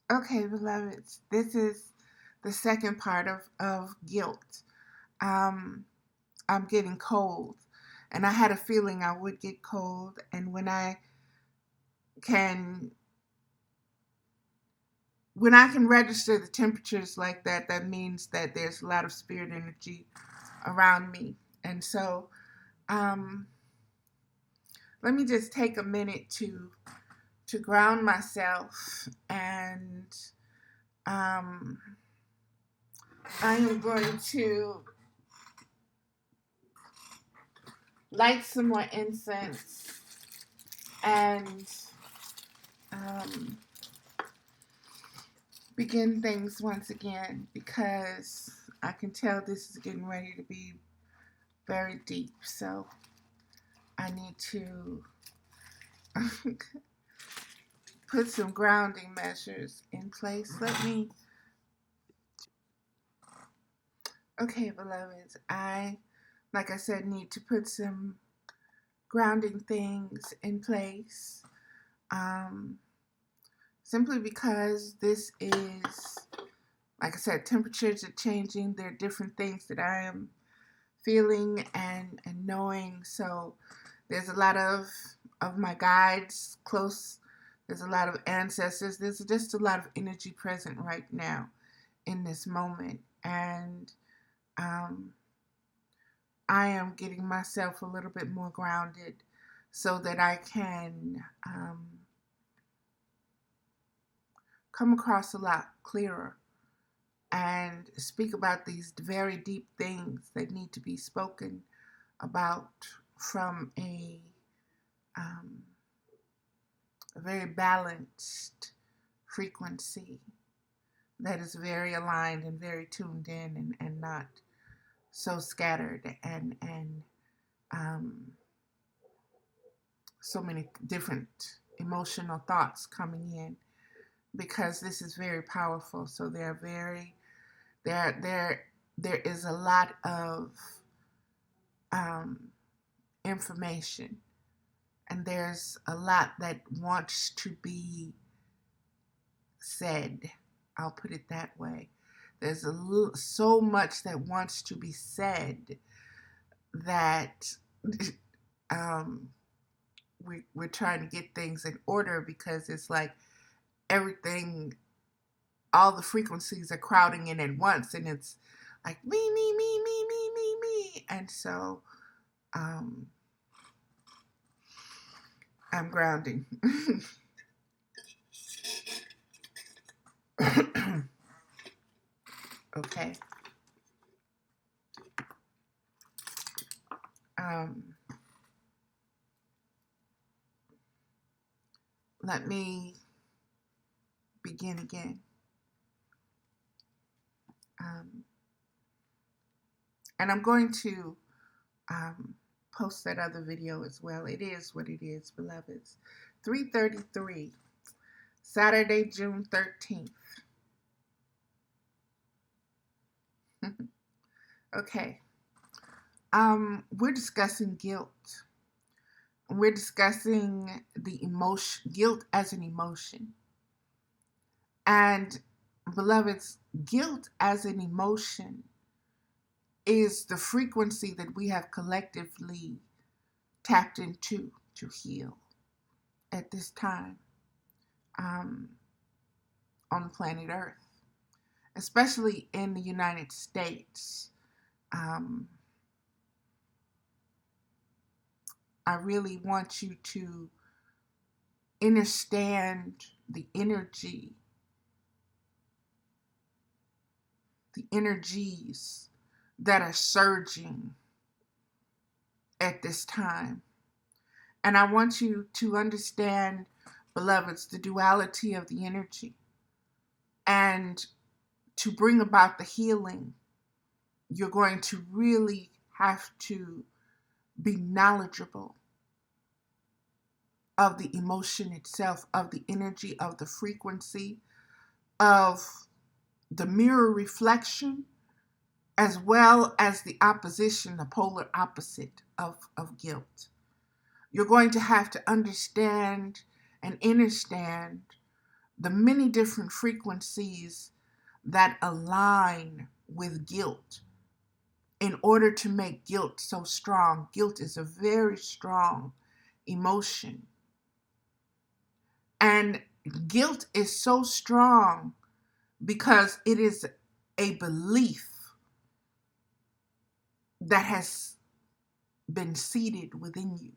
Okay, beloveds, this is the second part of guilt. Um, I'm getting cold, and I had a feeling I would get cold. And can when I can register the temperatures like that, that means that there's a lot of spirit energy around me. And so, um, let me just take a minute to ground myself, and um, I am going to light some more incense and um, begin things once again, because I can tell this is getting ready to be very deep. So I need to put some grounding measures in place. Okay, beloveds, like I said, need to put some grounding things in place. Um, Simply because this is, like I said, temperatures are changing. There are different things that I am feeling and knowing. So there's a lot of my guides close. There's a lot of ancestors. There's just a lot of energy present right now in this moment. And um, I am getting myself a little bit more grounded so that I can come across a lot clearer and speak about these very deep things that need to be spoken about from a very balanced frequency that is very aligned and very tuned in, and not so scattered and um, so many different emotional thoughts coming in, because this is very powerful. So there is a lot of um, information, and there's a lot that wants to be said. I'll put it that way. There's so much that wants to be said that um, we're trying to get things in order, because it's like everything, all the frequencies are crowding in at once, and it's like me, and so um, I'm grounding. Okay. Um, Let me begin again. Um, and I'm going to post that other video as well. It is what it is, beloveds. 3:33, Saturday, June 13th. Okay. We're discussing guilt. We're discussing the emotion, guilt as an emotion. And beloveds, guilt as an emotion is the frequency that we have collectively tapped into to heal at this time um, on planet Earth, especially in the United States. Um, I really want you to understand the energies that are surging at this time. And I want you to understand, beloveds, the duality of the energy. And to bring about the healing, you're going to really have to be knowledgeable of the emotion itself, of the energy, of the frequency, of the mirror reflection, as well as the opposition, the polar opposite of guilt. You're going to have to understand and understand the many different frequencies that align with guilt in order to make guilt so strong. Guilt is a very strong emotion. And guilt is so strong because it is a belief that has been seated within you.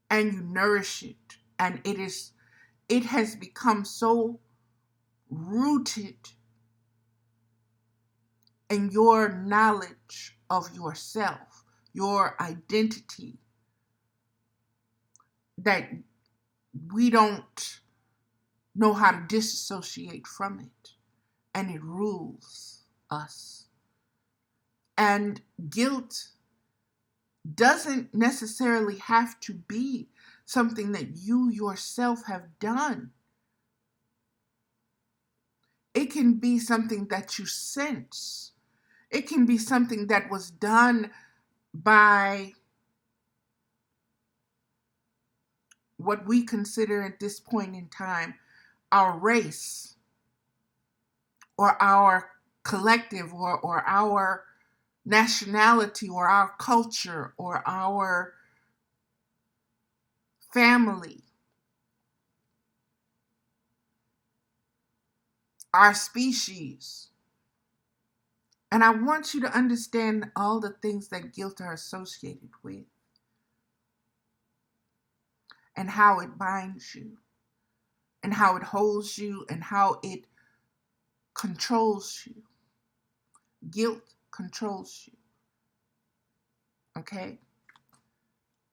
And you nourish it. And it has become so rooted in your knowledge of yourself, your identity, that we don't know how to disassociate from it. And it rules us. And guilt doesn't necessarily have to be something that you yourself have done. It can be something that you sense. It can be something that was done by what we consider at this point in time our race or our collective or our nationality or our culture or our family, our species. And I want you to understand all the things that guilt are associated with and how it binds you and how it holds you and how it controls you. Guilt controls you. Okay?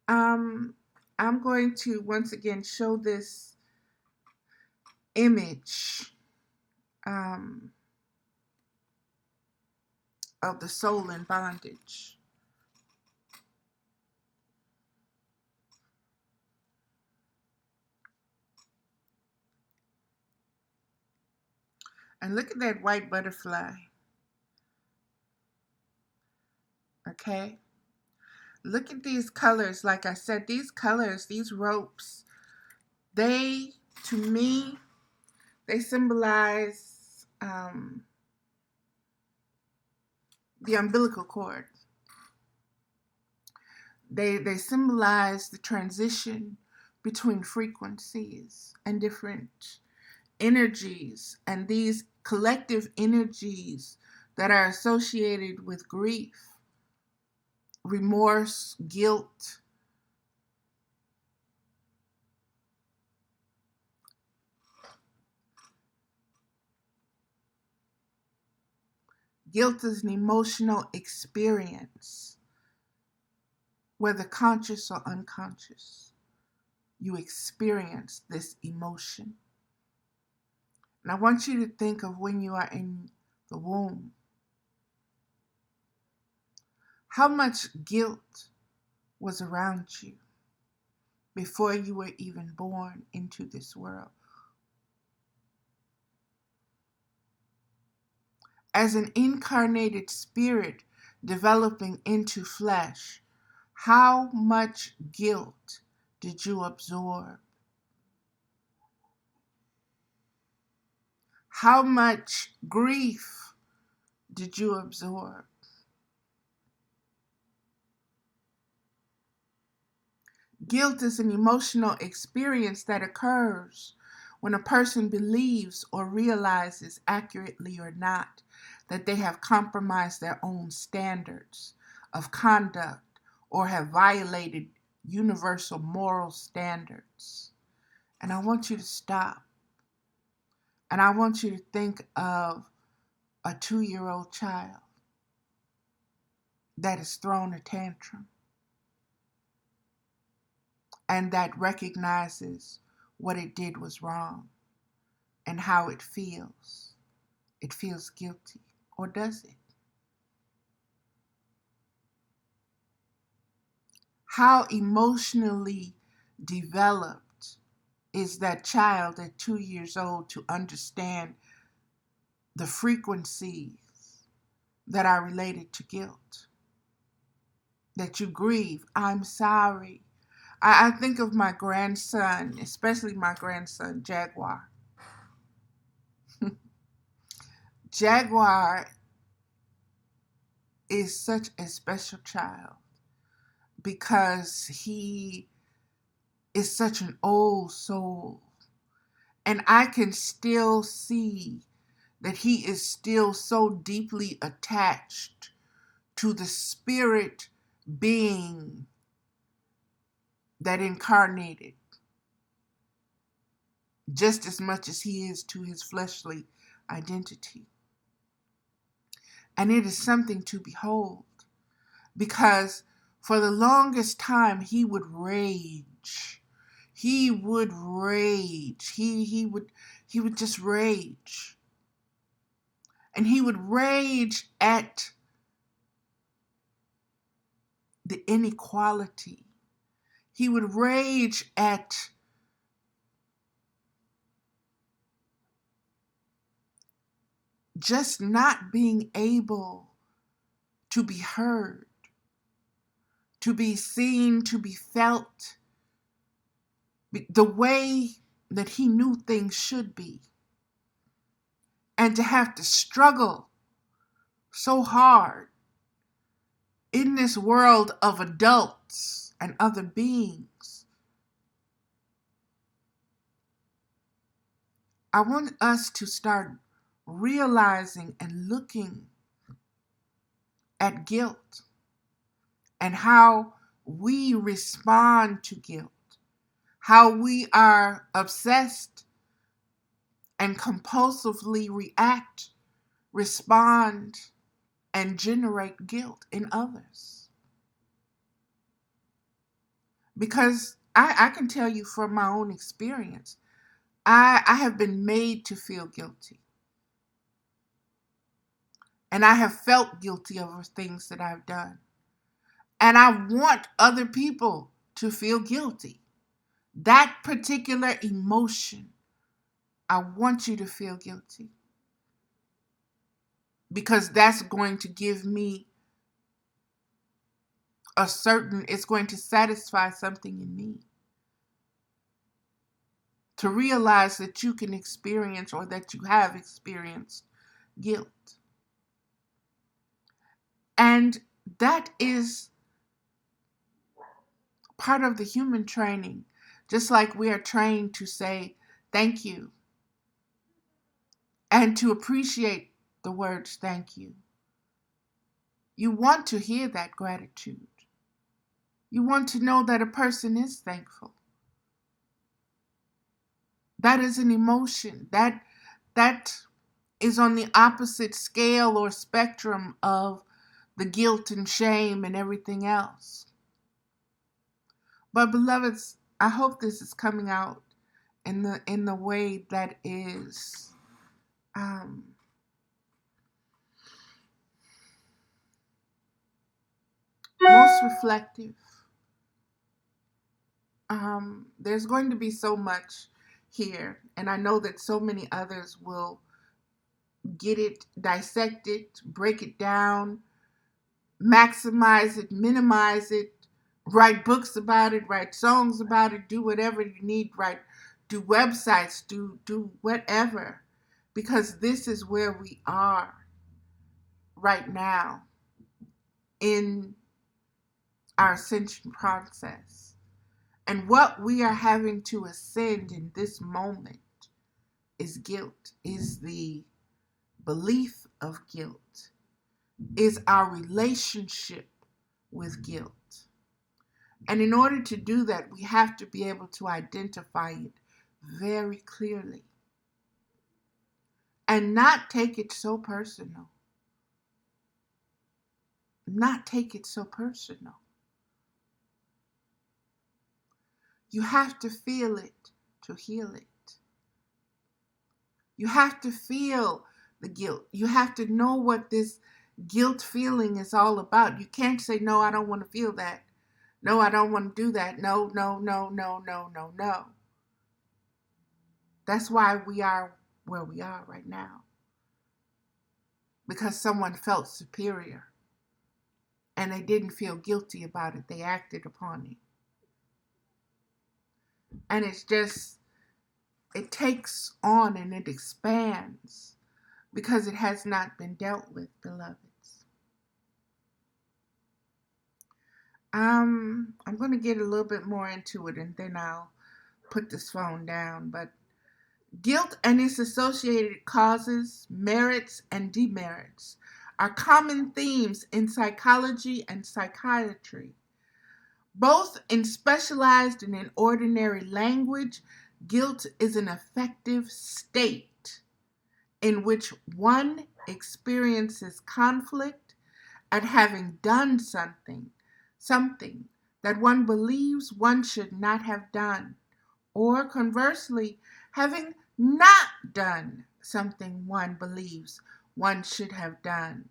I'm going to once again show this image of the soul in bondage. And look at that white butterfly. Okay? Look at these colors. Like I said, these colors, these ropes, they, to me, they symbolize the umbilical cord. They symbolize the transition between frequencies and different energies, and these collective energies that are associated with grief, remorse, guilt. Guilt is an emotional experience, whether conscious or unconscious. You experience this emotion. And I want you to think of when you are in the womb. How much guilt was around you before you were even born into this world? As an incarnated spirit developing into flesh, how much guilt did you absorb? How much grief did you absorb? Guilt is an emotional experience that occurs when a person believes or realizes, accurately or not, that they have compromised their own standards of conduct or have violated universal moral standards. And I want you to stop. And I want you to think of a 2-year-old child that has thrown a tantrum and that recognizes what it did was wrong and how it feels. It feels guilty, or does it? How emotionally developed is that child at 2 years old to understand the frequencies that are related to guilt? That you grieve, I'm sorry, I think of my grandson, especially my grandson, Jaguar. Jaguar is such a special child because he is such an old soul. And I can still see that he is still so deeply attached to the spirit being that incarnated just as much as he is to his fleshly identity. And it is something to behold, because for the longest time he would rage. He would rage. He would just rage. And he would rage at the inequality. He would rage at just not being able to be heard, to be seen, to be felt the way that he knew things should be. And to have to struggle so hard in this world of adults and other beings. I want us to start realizing and looking at guilt and how we respond to guilt, how we are obsessed and compulsively react, respond, and generate guilt in others. Because I can tell you from my own experience, I have been made to feel guilty. And I have felt guilty over things that I've done. And I want other people to feel guilty. That particular emotion, I want you to feel guilty. Because that's going to give me it's going to satisfy something in me. To realize that you can experience or that you have experienced guilt. And that is part of the human training. Just like we are trained to say thank you and to appreciate the words thank you. You want to hear that gratitude. You want to know that a person is thankful. That is an emotion. That is on the opposite scale or spectrum of the guilt and shame and everything else. But beloveds, I hope this is coming out in the way that is most reflective. There's going to be so much here, and I know that so many others will get it, dissect it, break it down, maximize it, minimize it, write books about it, write songs about it, do whatever you need, do websites, do whatever, because this is where we are right now in our ascension process. And what we are having to ascend in this moment is guilt, is the belief of guilt, is our relationship with guilt. And in order to do that, we have to be able to identify it very clearly and not take it so personal. Not take it so personal. You have to feel it to heal it. You have to feel the guilt. You have to know what this guilt feeling is all about. You can't say, no, I don't want to feel that. No, I don't want to do that. No. That's why we are where we are right now. Because someone felt superior and they didn't feel guilty about it. They acted upon it. And it takes on and it expands because it has not been dealt with, beloveds. I'm going to get a little bit more into it and then I'll put this phone down. But guilt and its associated causes, merits, and demerits are common themes in psychology and psychiatry. Both in specialized and in ordinary language, guilt is an affective state in which one experiences conflict at having done something that one believes one should not have done, or conversely, having not done something one believes one should have done.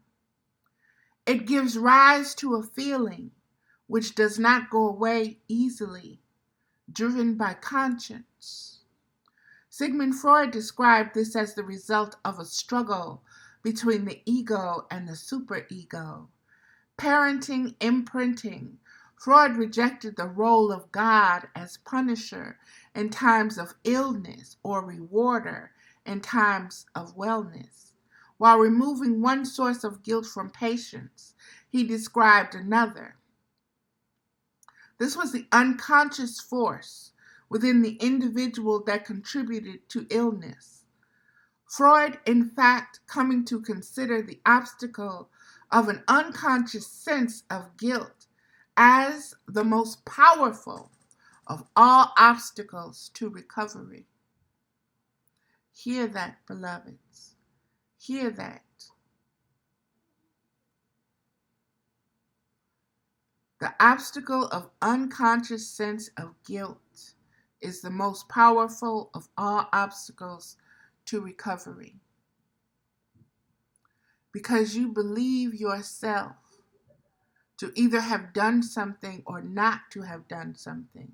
It gives rise to a feeling which does not go away easily, driven by conscience. Sigmund Freud described this as the result of a struggle between the ego and the superego. Parenting imprinting. Freud rejected the role of God as punisher in times of illness or rewarder in times of wellness. While removing one source of guilt from patients, he described another. This was the unconscious force within the individual that contributed to illness. Freud, in fact, coming to consider the obstacle of an unconscious sense of guilt as the most powerful of all obstacles to recovery. Hear that, beloveds. Hear that. The obstacle of unconscious sense of guilt is the most powerful of all obstacles to recovery. Because you believe yourself to either have done something or not to have done something.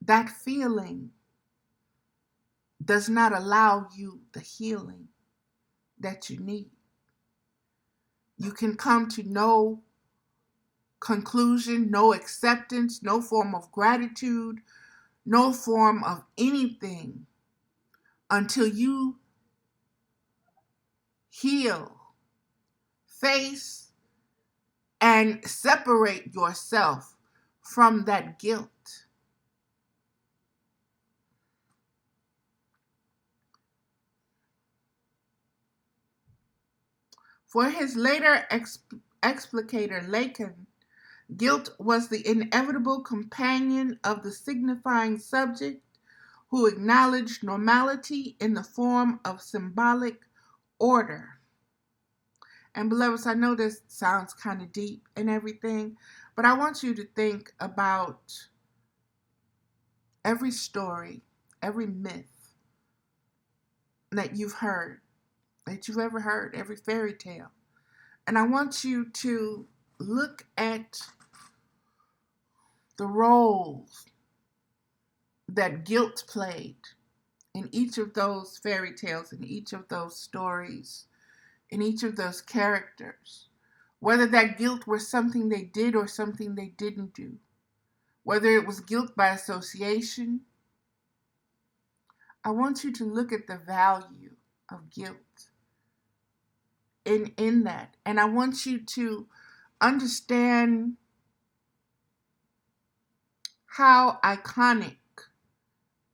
That feeling does not allow you the healing that you need. You can come to no conclusion, no acceptance, no form of gratitude, no form of anything until you heal, face, and separate yourself from that guilt. For his later explicator, Lacan, guilt was the inevitable companion of the signifying subject who acknowledged normality in the form of symbolic order. And beloveds, I know this sounds kind of deep and everything, but I want you to think about every story, every myth that you've heard, that you've ever heard, every fairy tale. And I want you to look at the roles that guilt played in each of those fairy tales, in each of those stories, in each of those characters. Whether that guilt was something they did or something they didn't do. Whether it was guilt by association. I want you to look at the value of guilt in that. And I want you to understand how iconic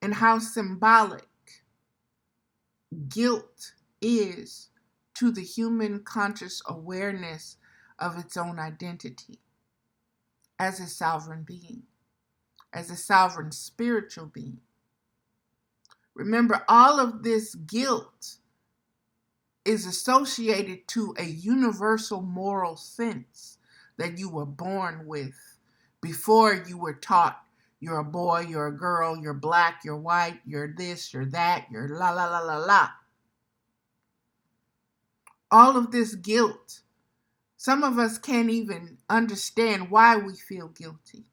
and how symbolic guilt is to the human conscious awareness of its own identity as a sovereign being, as a sovereign spiritual being. Remember, all of this guilt is associated to a universal moral sense that you were born with before you were taught you're a boy, you're a girl, you're black, you're white, you're this, you're that, you're la la la la la. All of this guilt, some of us can't even understand why we feel guilty.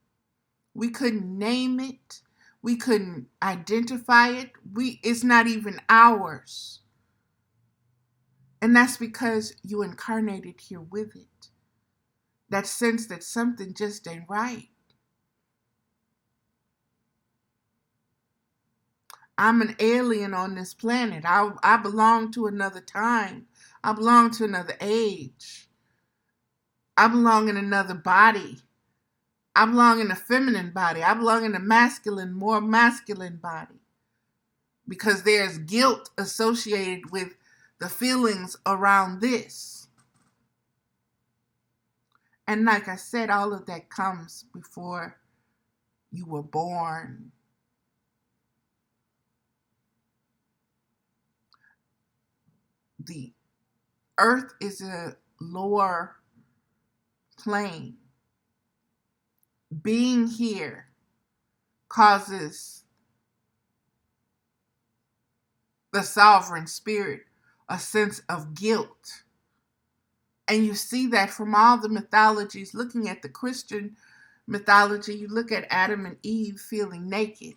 We couldn't name it. We couldn't identify it. It's not even ours. And that's because you incarnated here with it. That sense that something just ain't right. I'm an alien on this planet. I belong to another time. I belong to another age. I belong in another body. I belong in a feminine body. I belong in a masculine, more masculine body. Because there's guilt associated with the feelings around this. And like I said, all of that comes before you were born. The earth is a lower plane. Being here causes the sovereign spirit a sense of guilt. And you see that from all the mythologies. Looking at the Christian mythology, you look at Adam and Eve feeling naked.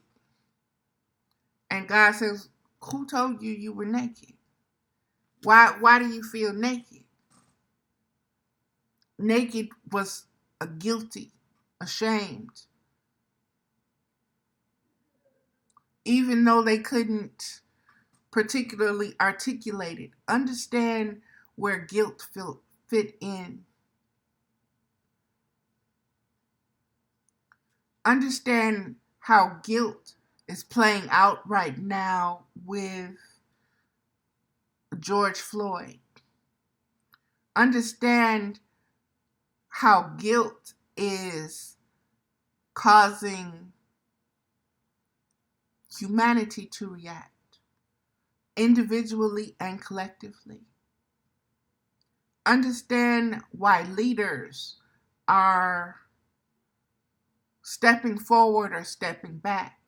And God says, who told you you were naked? Why do you feel naked? Naked was a guilty, ashamed. Even though they couldn't particularly articulate it. Understand where guilt fit in. Understand how guilt is playing out right now with George Floyd. Understand how guilt is causing humanity to react, individually and collectively. Understand why leaders are stepping forward or stepping back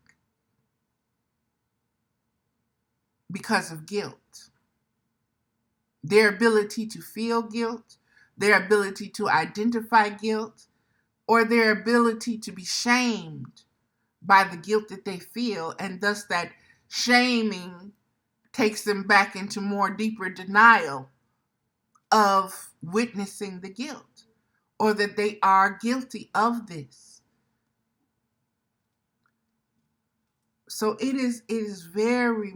because of guilt. Their ability to feel guilt, their ability to identify guilt, or their ability to be shamed by the guilt that they feel, and thus that shaming takes them back into more deeper denial of witnessing the guilt, or that they are guilty of this. So it is very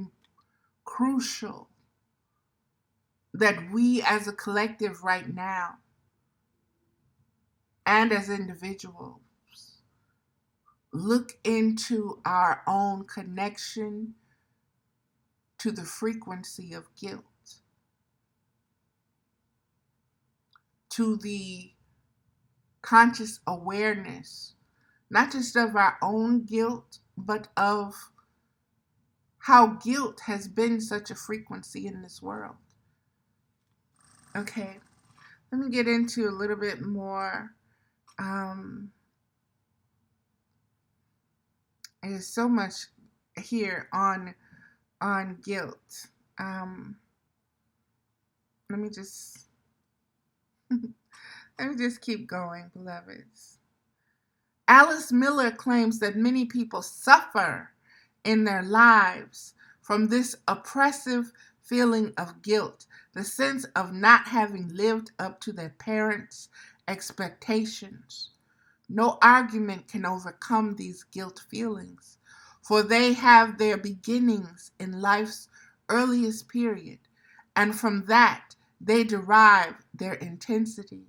crucial that we as a collective right now and as individuals look into our own connection to the frequency of guilt, to the conscious awareness, not just of our own guilt, but of how guilt has been such a frequency in this world. Okay, let me get into a little bit more. There's so much here on guilt. Let me just keep going, beloveds. Alice Miller claims that many people suffer in their lives from this oppressive feeling of guilt, the sense of not having lived up to their parents' expectations. No argument can overcome these guilt feelings, for they have their beginnings in life's earliest period, and from that they derive their intensity.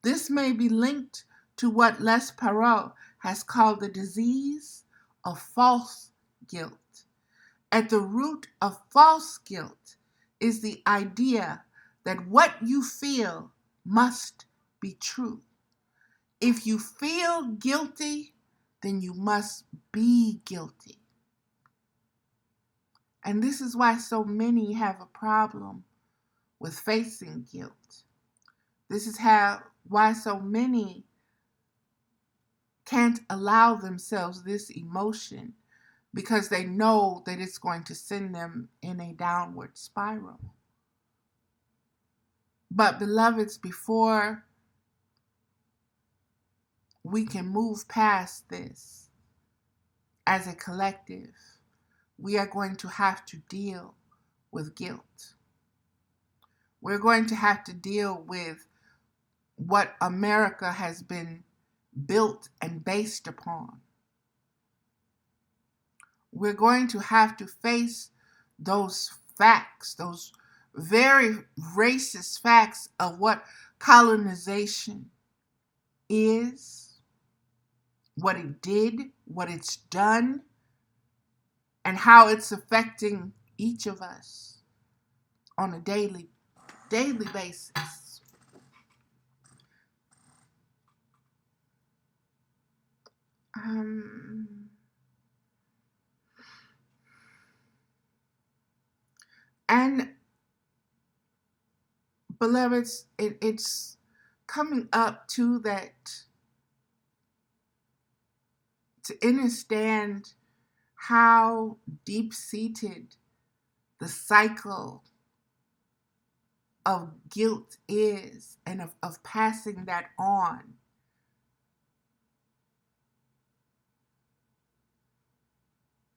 This may be linked to what Les Perot has called the disease of false guilt. At the root of false guilt is the idea that what you feel must be true. If you feel guilty, then you must be guilty. And this is why so many have a problem with facing guilt. This is why so many can't allow themselves this emotion, because they know that it's going to send them in a downward spiral. But beloveds, before we can move past this as a collective, we are going to have to deal with guilt. We're going to have to deal with what America has been built and based upon. we're going to have to face those facts, those very racist facts of what colonization is, what it did, what it's done, and how it's affecting each of us on a daily basis. And beloveds, it's coming up to that, to understand how deep-seated the cycle of guilt is, and of passing that on.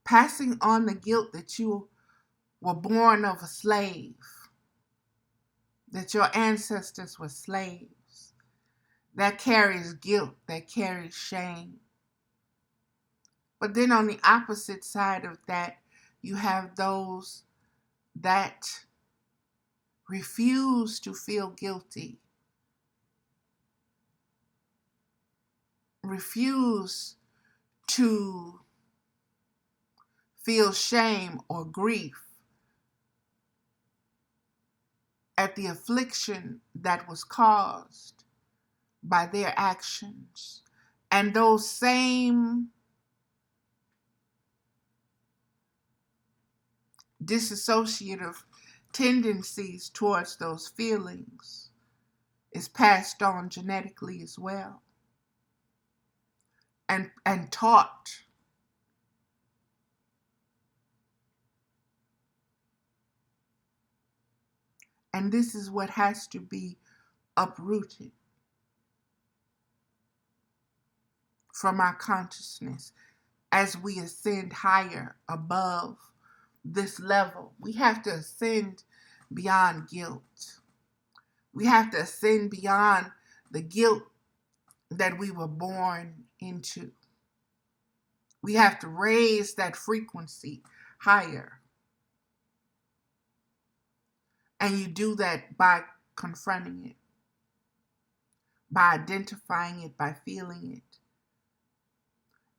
Passing on the guilt that you were born of a slave, that your ancestors were slaves. That carries guilt, that carries shame. But then on the opposite side of that, you have those that refuse to feel guilty, refuse to feel shame or grief at the affliction that was caused by their actions. And those same disassociative tendencies towards those feelings is passed on genetically as well, and taught. And this is what has to be uprooted from our consciousness as we ascend higher above this level. We have to ascend beyond guilt. We have to ascend beyond the guilt that we were born into. We have to raise that frequency higher. And you do that by confronting it, by identifying it, by feeling it,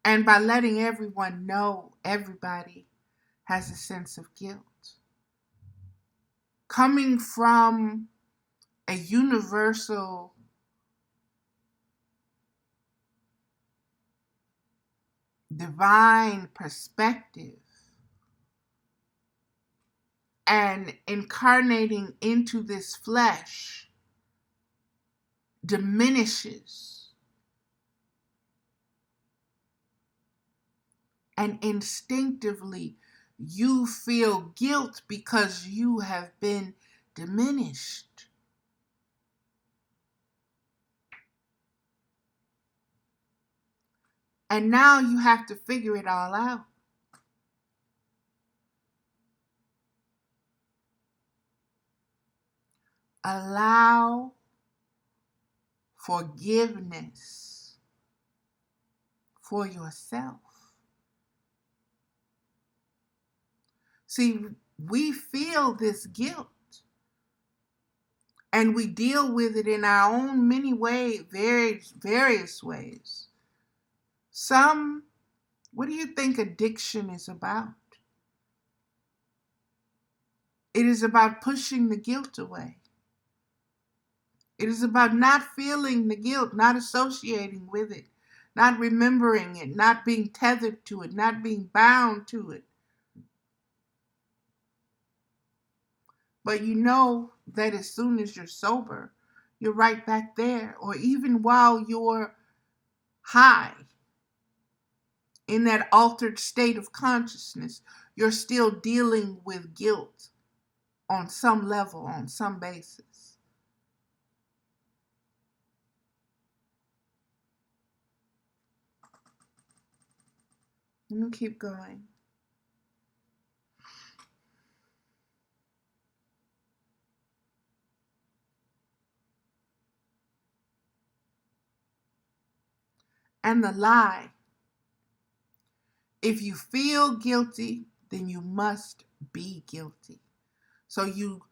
and by letting everyone know everybody has a sense of guilt. Coming from a universal divine perspective and incarnating into this flesh diminishes and instinctively you feel guilt because you have been diminished. And now you have to figure it all out. Allow forgiveness for yourself. See, we feel this guilt and we deal with it in our own many ways, various ways. What do you think addiction is about? It is about pushing the guilt away. It is about not feeling the guilt, not associating with it, not remembering it, not being tethered to it, not being bound to it. But you know that as soon as you're sober, you're right back there. Or even while you're high, in that altered state of consciousness, you're still dealing with guilt on some level, on some basis. Let me keep going. And the lie If you feel guilty, then you must be guilty. So you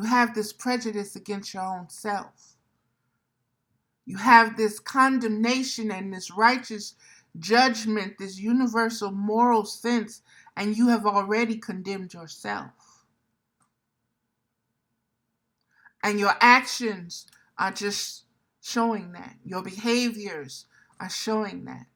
have this prejudice against your own self. You have this condemnation and this righteous judgment, this universal moral sense, and you have already condemned yourself. And your actions are just showing that. Your behaviors are showing that.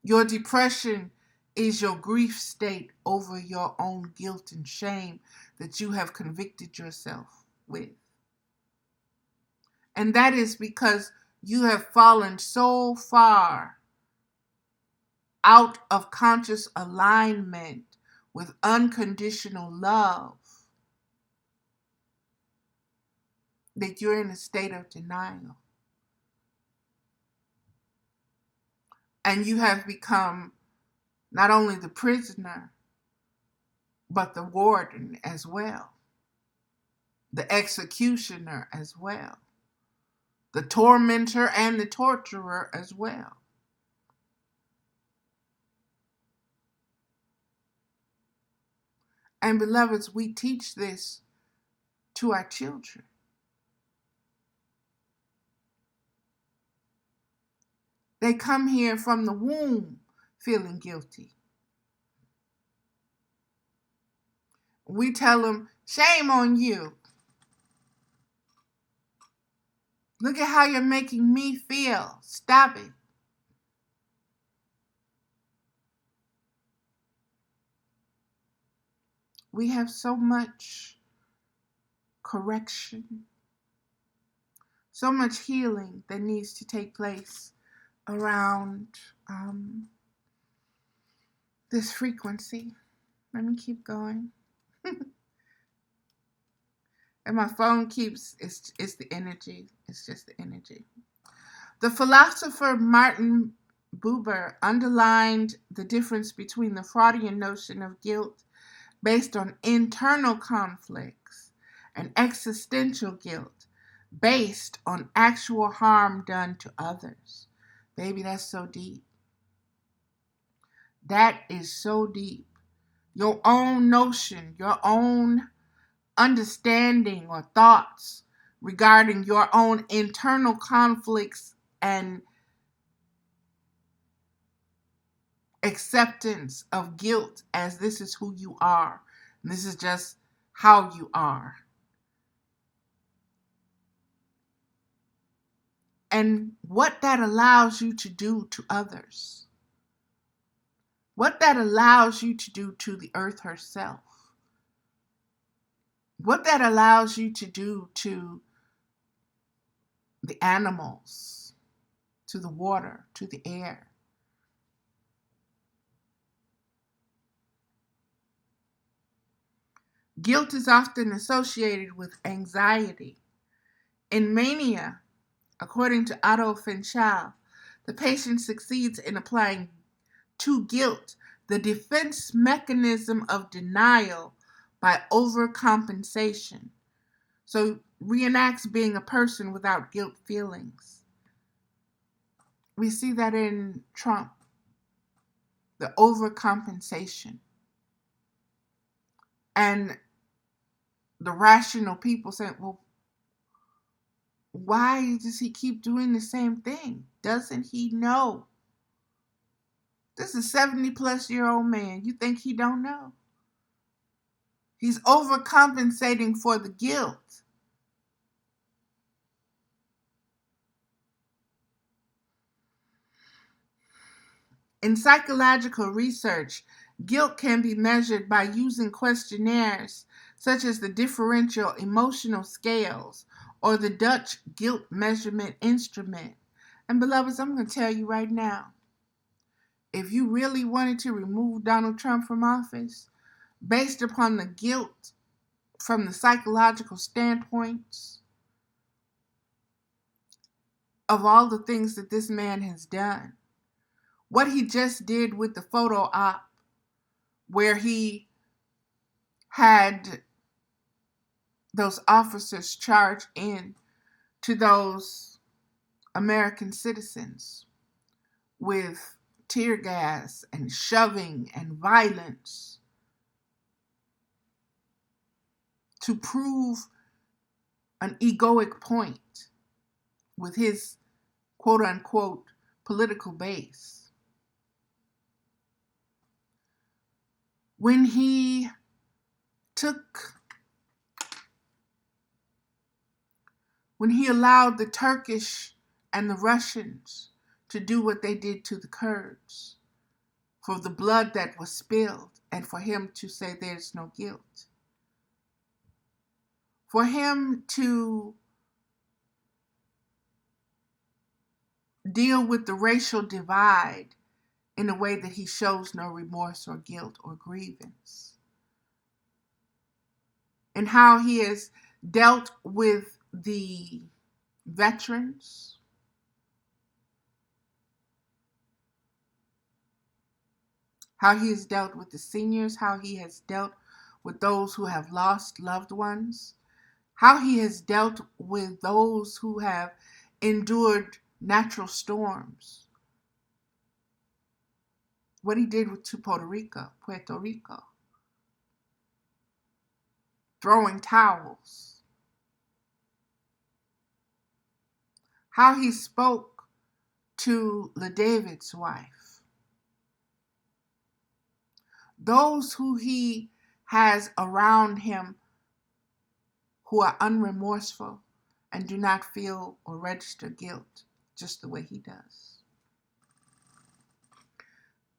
Your depression is your grief state over your own guilt and shame that you have convicted yourself with. And that is because you have fallen so far out of conscious alignment with unconditional love that you're in a state of denial. And you have become not only the prisoner, but the warden as well, the executioner as well, the tormentor and the torturer as well. And beloveds, we teach this to our children. They come here from the womb feeling guilty. We tell them, shame on you. Look at how you're making me feel. Stop it. We have so much correction, so much healing that needs to take place around this frequency. Let me keep going. And my phone keeps, it's the energy. It's just the energy. The philosopher Martin Buber underlined the difference between the Freudian notion of guilt based on internal conflicts and existential guilt based on actual harm done to others. Baby, that's so deep. That is so deep. Your own notion, your own understanding or thoughts regarding your own internal conflicts and acceptance of guilt as this is who you are. And this is just how you are. And what that allows you to do to others. What that allows you to do to the earth herself. What that allows you to do to the animals, to the water, to the air. Guilt is often associated with anxiety. In Mania, according to Otto Finchal, the patient succeeds in applying to guilt the defense mechanism of denial by overcompensation. So reenacts being a person without guilt feelings. We see that in Trump, the overcompensation. And the rational people say, well, why does he keep doing the same thing? Doesn't he know? This is a 70-plus-year-old man. You think he don't know? He's overcompensating for the guilt. In psychological research, guilt can be measured by using questionnaires such as the differential emotional scales or the Dutch guilt measurement instrument. And beloveds, I'm going to tell you right now, if you really wanted to remove Donald Trump from office, based upon the guilt from the psychological standpoints of all the things that this man has done, what he just did with the photo op, where he had those officers charge in to those American citizens, with tear gas and shoving and violence to prove an egoic point with his quote unquote political base. When he allowed the Turkish and the Russians to do what they did to the Kurds, for the blood that was spilled, and for him to say there's no guilt. For him to deal with the racial divide in a way that he shows no remorse or guilt or grievance. And how he has dealt with the veterans, how he has dealt with the seniors, how he has dealt with those who have lost loved ones, how he has dealt with those who have endured natural storms, what he did to Puerto Rico, throwing towels, how he spoke to LaDavid's wife, those who he has around him who are unremorseful and do not feel or register guilt just the way he does.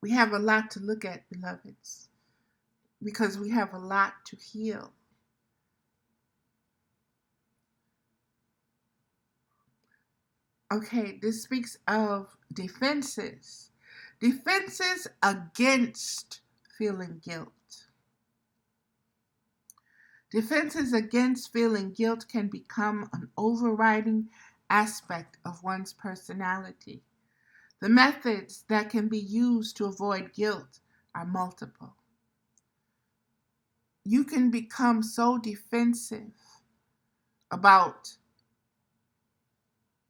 We have a lot to look at, beloveds, because we have a lot to heal. Okay, this speaks of defenses. Defenses against feeling guilt. Defenses against feeling guilt can become an overriding aspect of one's personality. The methods that can be used to avoid guilt are multiple. You can become so defensive about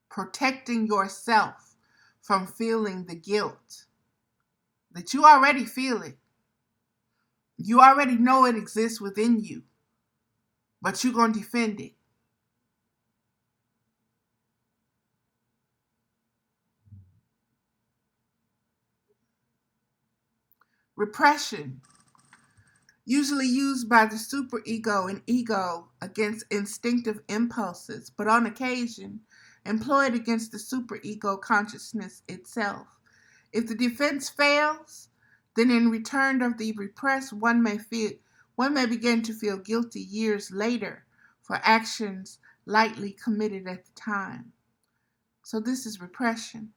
protecting yourself from feeling the guilt that you already feel it. You already know it exists within you, but you're going to defend it. Repression, usually used by the superego and ego against instinctive impulses, but on occasion employed against the superego consciousness itself. If the defense fails, then in return of the repressed, one may begin to feel guilty years later for actions lightly committed at the time. So this is repression.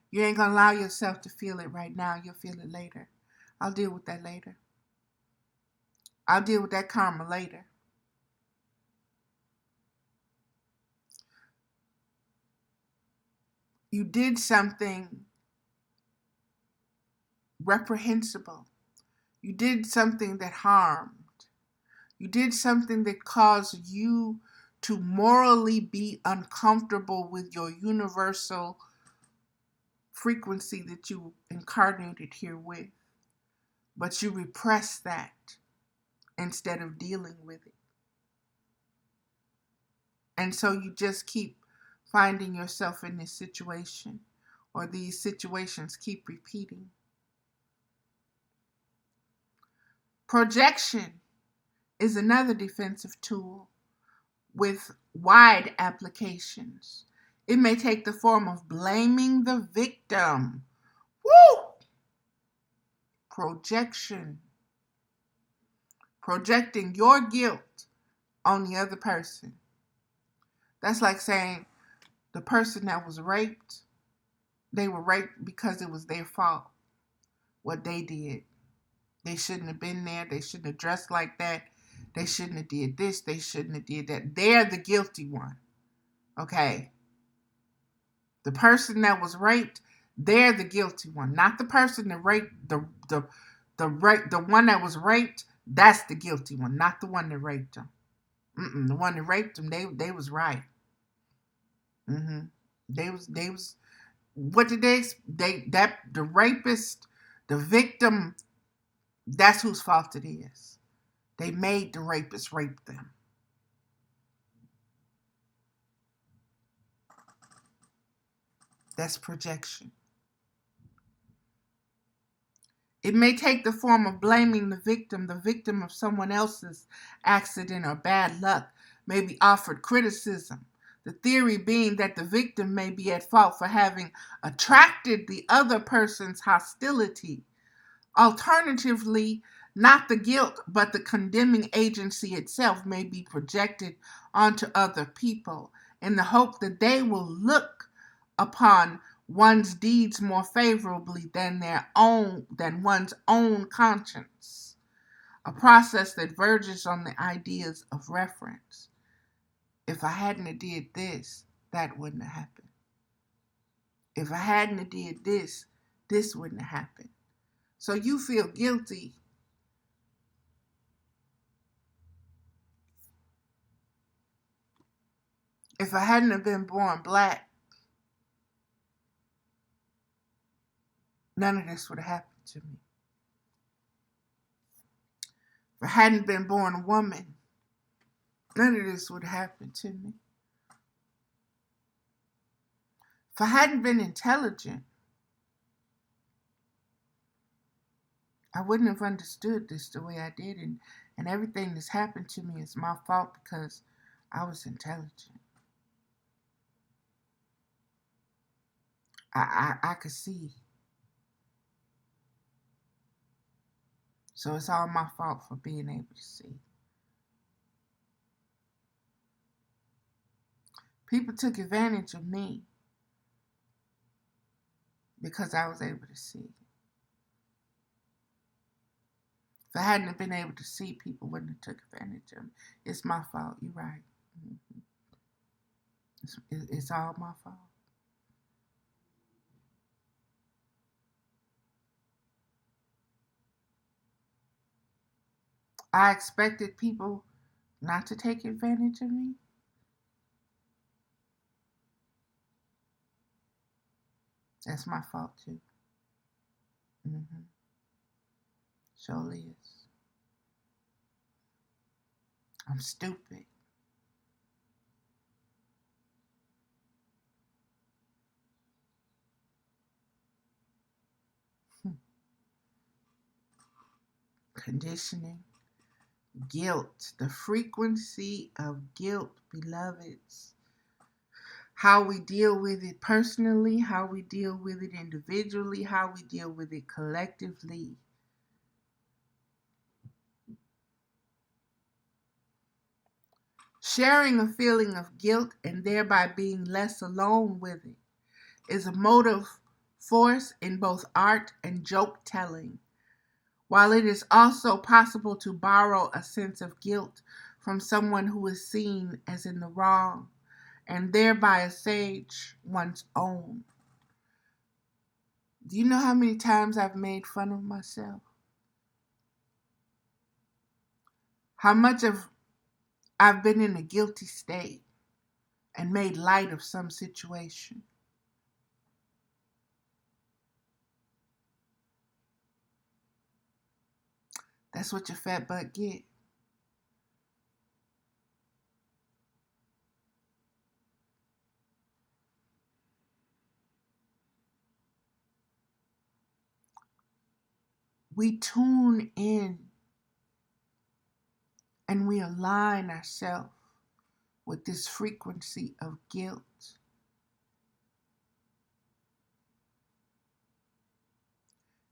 You ain't gonna allow yourself to feel it right now. You'll feel it later. I'll deal with that later. I'll deal with that karma later. You did something reprehensible. You did something that harmed. You did something that caused you to morally be uncomfortable with your universal frequency that you incarnated here with. But you repress that instead of dealing with it. And so you just keep finding yourself in this situation, or these situations keep repeating. Projection is another defensive tool with wide applications. It may take the form of blaming the victim. Woo! Projection. Projecting your guilt on the other person. That's like saying the person that was raped, they were raped because it was their fault, what they did. They shouldn't have been there. They shouldn't have dressed like that. They shouldn't have did this. They shouldn't have did that. They're the guilty one. Okay? The person that was raped, they're the guilty one. Not the person that raped the one that was raped, that's the guilty one. Not the one that raped them. The one that raped them, they was right. They was What did the rapist, the victim, that's whose fault it is. They made the rapist rape them. That's projection. It may take the form of blaming the victim of someone else's accident or bad luck, may be offered criticism. The theory being that the victim may be at fault for having attracted the other person's hostility. Alternatively, not the guilt, but the condemning agency itself may be projected onto other people in the hope that they will look upon one's deeds more favorably than one's own conscience, a process that verges on the ideas of reference. If I hadn't have did this, that wouldn't have happened. If I hadn't have did this, this wouldn't have happened. So you feel guilty if I hadn't have been born black, none of this would have happened to me. If I hadn't been born a woman, none of this would have happened to me. If I hadn't been intelligent, I wouldn't have understood this the way I did, and everything that's happened to me is my fault because I was intelligent. I could see. So it's all my fault for being able to see. People took advantage of me because I was able to see. If I hadn't been able to see, people wouldn't have took advantage of me. It's my fault. You're right. It's all my fault. I expected people not to take advantage of me. That's my fault too. Surely is. I'm stupid. Conditioning. Guilt. The frequency of guilt, beloveds. How we deal with it personally, how we deal with it individually, how we deal with it collectively. Sharing a feeling of guilt and thereby being less alone with it is a motive force in both art and joke telling. While it is also possible to borrow a sense of guilt from someone who is seen as in the wrong and thereby assuage one's own. Do you know how many times I've made fun of myself? How much of I've been in a guilty state and made light of some situation. That's what your fat butt get. We tune in and we align ourselves with this frequency of guilt.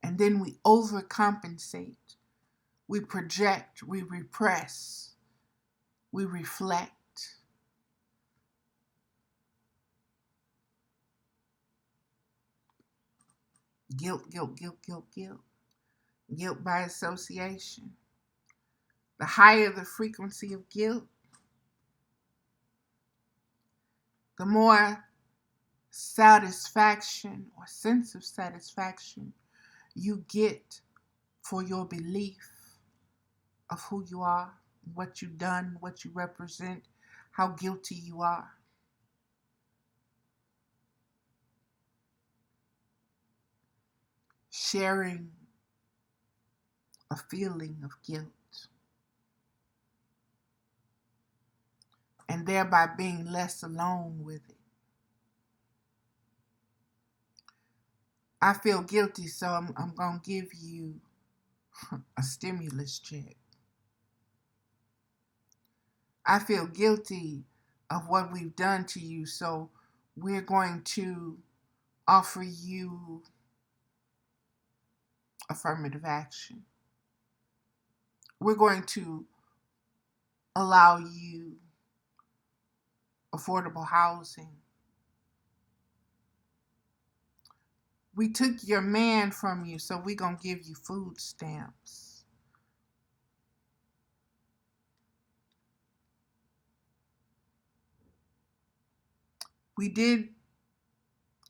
And then we overcompensate. We project, we repress, we reflect. Guilt, guilt, guilt, guilt, guilt. Guilt by association. The higher the frequency of guilt, the more satisfaction or sense of satisfaction you get for your belief of who you are, what you've done, what you represent, how guilty you are. sharing a feeling of guilt, and thereby being less alone with it. I feel guilty, so I'm going to give you a stimulus check. I feel guilty of what we've done to you, so we're going to offer you affirmative action. We're going to allow you affordable housing. We took your man from you, so we're going to give you food stamps. We did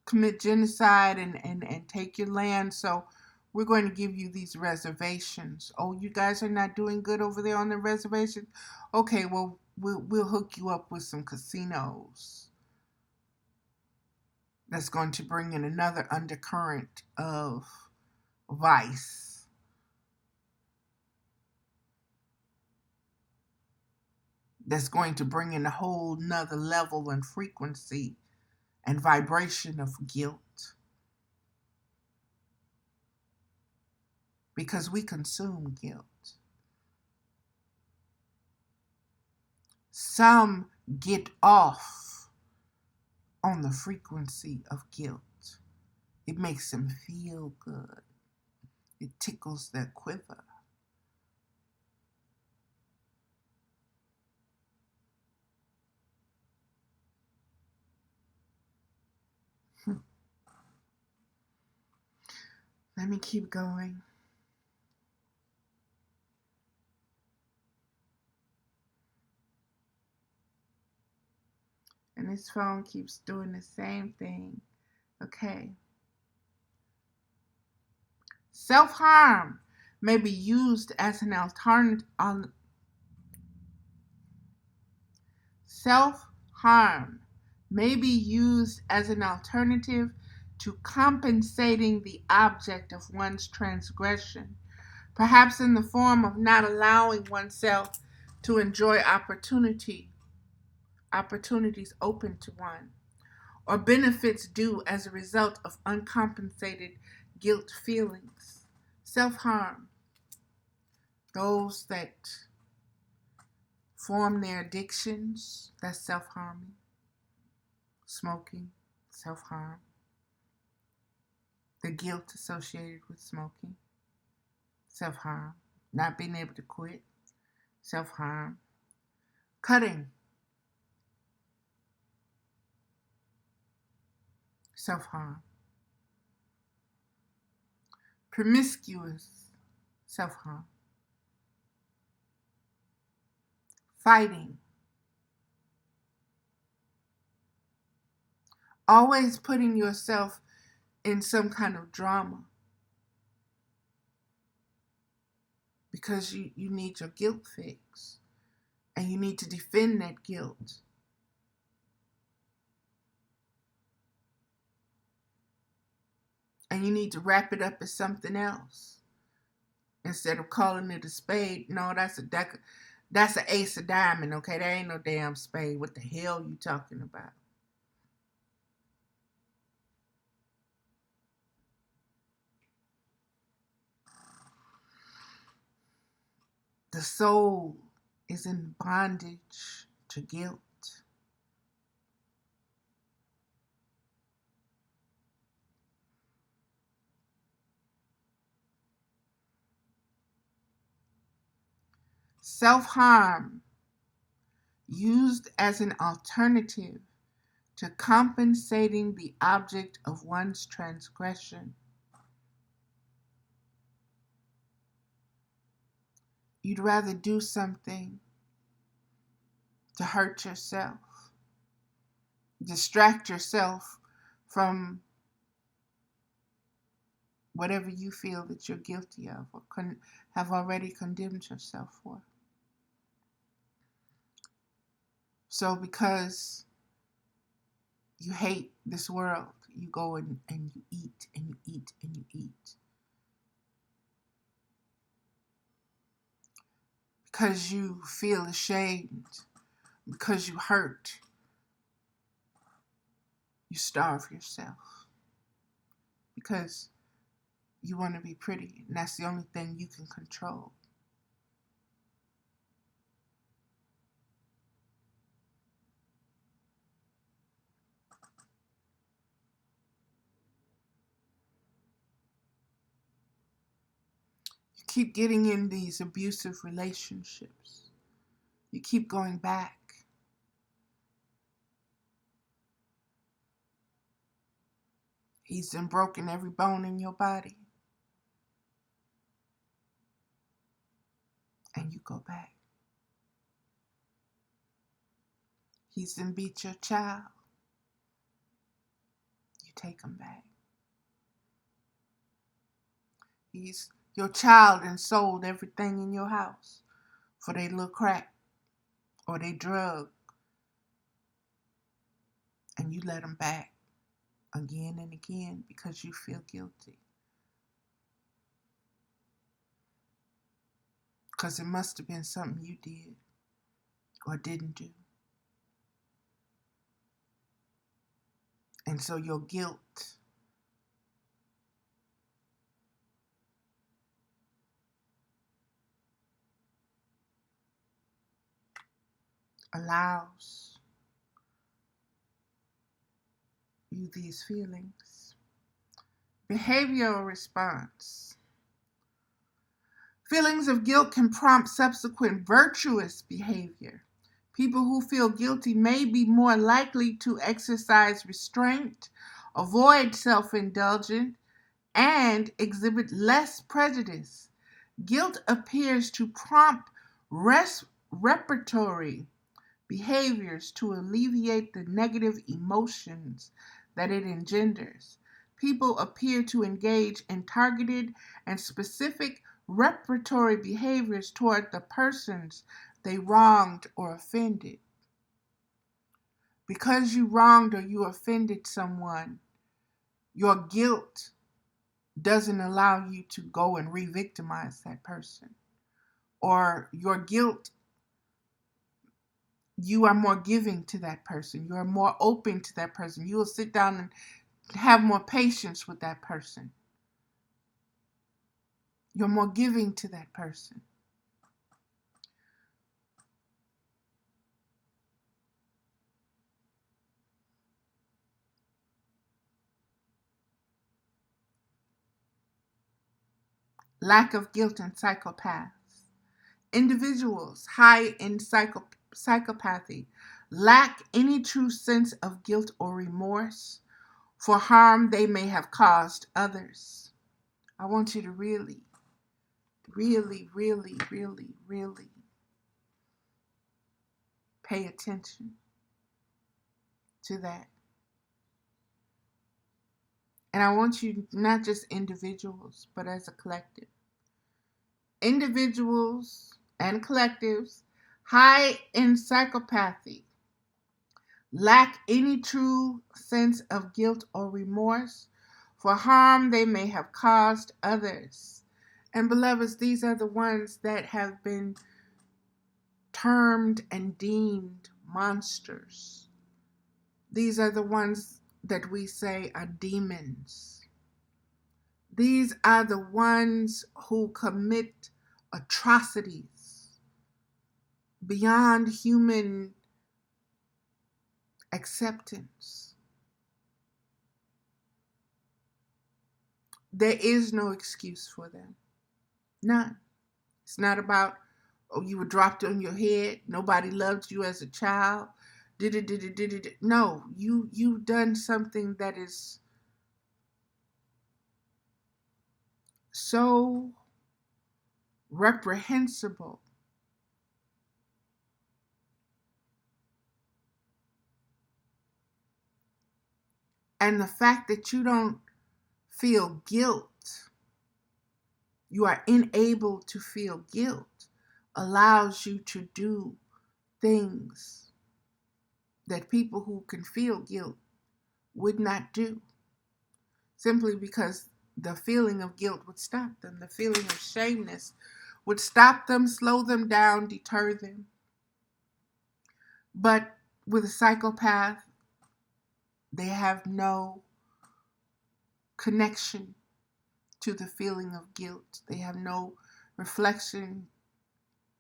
commit genocide and take your land, so we're going to give you these reservations. Oh, you guys are not doing good over there on the reservation? Okay, well, we'll hook you up with some casinos. That's going to bring in another undercurrent of vice. That's going to bring in a whole nother level and frequency and vibration of guilt. Because we consume guilt. Some get off on the frequency of guilt. It makes them feel good. It tickles their quiver. Let me keep going. And this phone keeps doing the same thing. Okay. Self-harm may be used as an alternative. Self-harm may be used as an alternative to compensating the object of one's transgression, perhaps in the form of not allowing oneself to enjoy opportunities open to one, or benefits due as a result of uncompensated guilt feelings. Self-harm, those that form their addictions, that's self-harming. Smoking, self-harm. The guilt associated with smoking, self-harm. Not being able to quit, self-harm. Cutting, self-harm. Promiscuous, self-harm. Fighting, always putting yourself in some kind of drama because you need your guilt fix and you need to defend that guilt. And you need to wrap it up as something else instead of calling it a spade. No, that's an ace of diamond, okay? That ain't no damn spade. What the hell you talking about? The soul is in bondage to guilt. Self-harm, used as an alternative to compensating the object of one's transgression. You'd rather do something to hurt yourself, distract yourself from whatever you feel that you're guilty of or have already condemned yourself for. So because you hate this world, you go and you eat and you eat and you eat. because you feel ashamed, because you hurt, you starve yourself because you want to be pretty, and that's the only thing you can control. You keep getting in these abusive relationships. You keep going back. He's been broken every bone in your body. And you go back. He's been beat your child. You take him back. He's your child and sold everything in your house for they little crack or they drug. And you let them back again and again because you feel guilty. Because it must have been something you did or didn't do. And so your guilt allows you these feelings. Behavioral response. Feelings of guilt can prompt subsequent virtuous behavior. People who feel guilty may be more likely to exercise restraint, avoid self-indulgence, and exhibit less prejudice. Guilt appears to prompt reparatory behaviors to alleviate the negative emotions that it engenders. People appear to engage in targeted and specific reparatory behaviors toward the persons they wronged or offended. Because you wronged or you offended someone, your guilt doesn't allow you to go and re-victimize that person. Or your guilt, you are more giving to that person. You are more open to that person. You will sit down and have more patience with that person. You're more giving to that person. Lack of guilt in psychopaths. Individuals high in psychopathy lack any true sense of guilt or remorse for harm they may have caused others. I want you to really, really, really, really, really pay attention to that. And I want you, not just individuals, but as a collective. Individuals and collectives high in psychopathy lack any true sense of guilt or remorse for harm they may have caused others. And beloveds, these are the ones that have been termed and deemed monsters. These are the ones that we say are demons. These are the ones who commit atrocities beyond human acceptance. There is no excuse for them. None. It's not about, oh, you were dropped on your head, nobody loved you as a child. No, you've done something that is so reprehensible. And the fact that you don't feel guilt, you are unable to feel guilt, allows you to do things that people who can feel guilt would not do, simply because the feeling of guilt would stop them. The feeling of shameness would stop them, slow them down, deter them. But with a psychopath, they have no connection to the feeling of guilt. They have no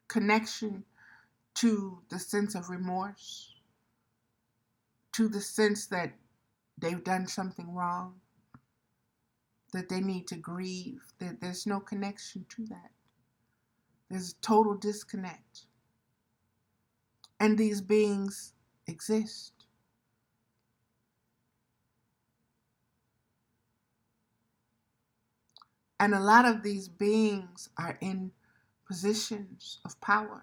connection to the sense of remorse, to the sense that they've done something wrong, that they need to grieve. That there's no connection to that. There's a total disconnect. And these beings exist. And a lot of these beings are in positions of power.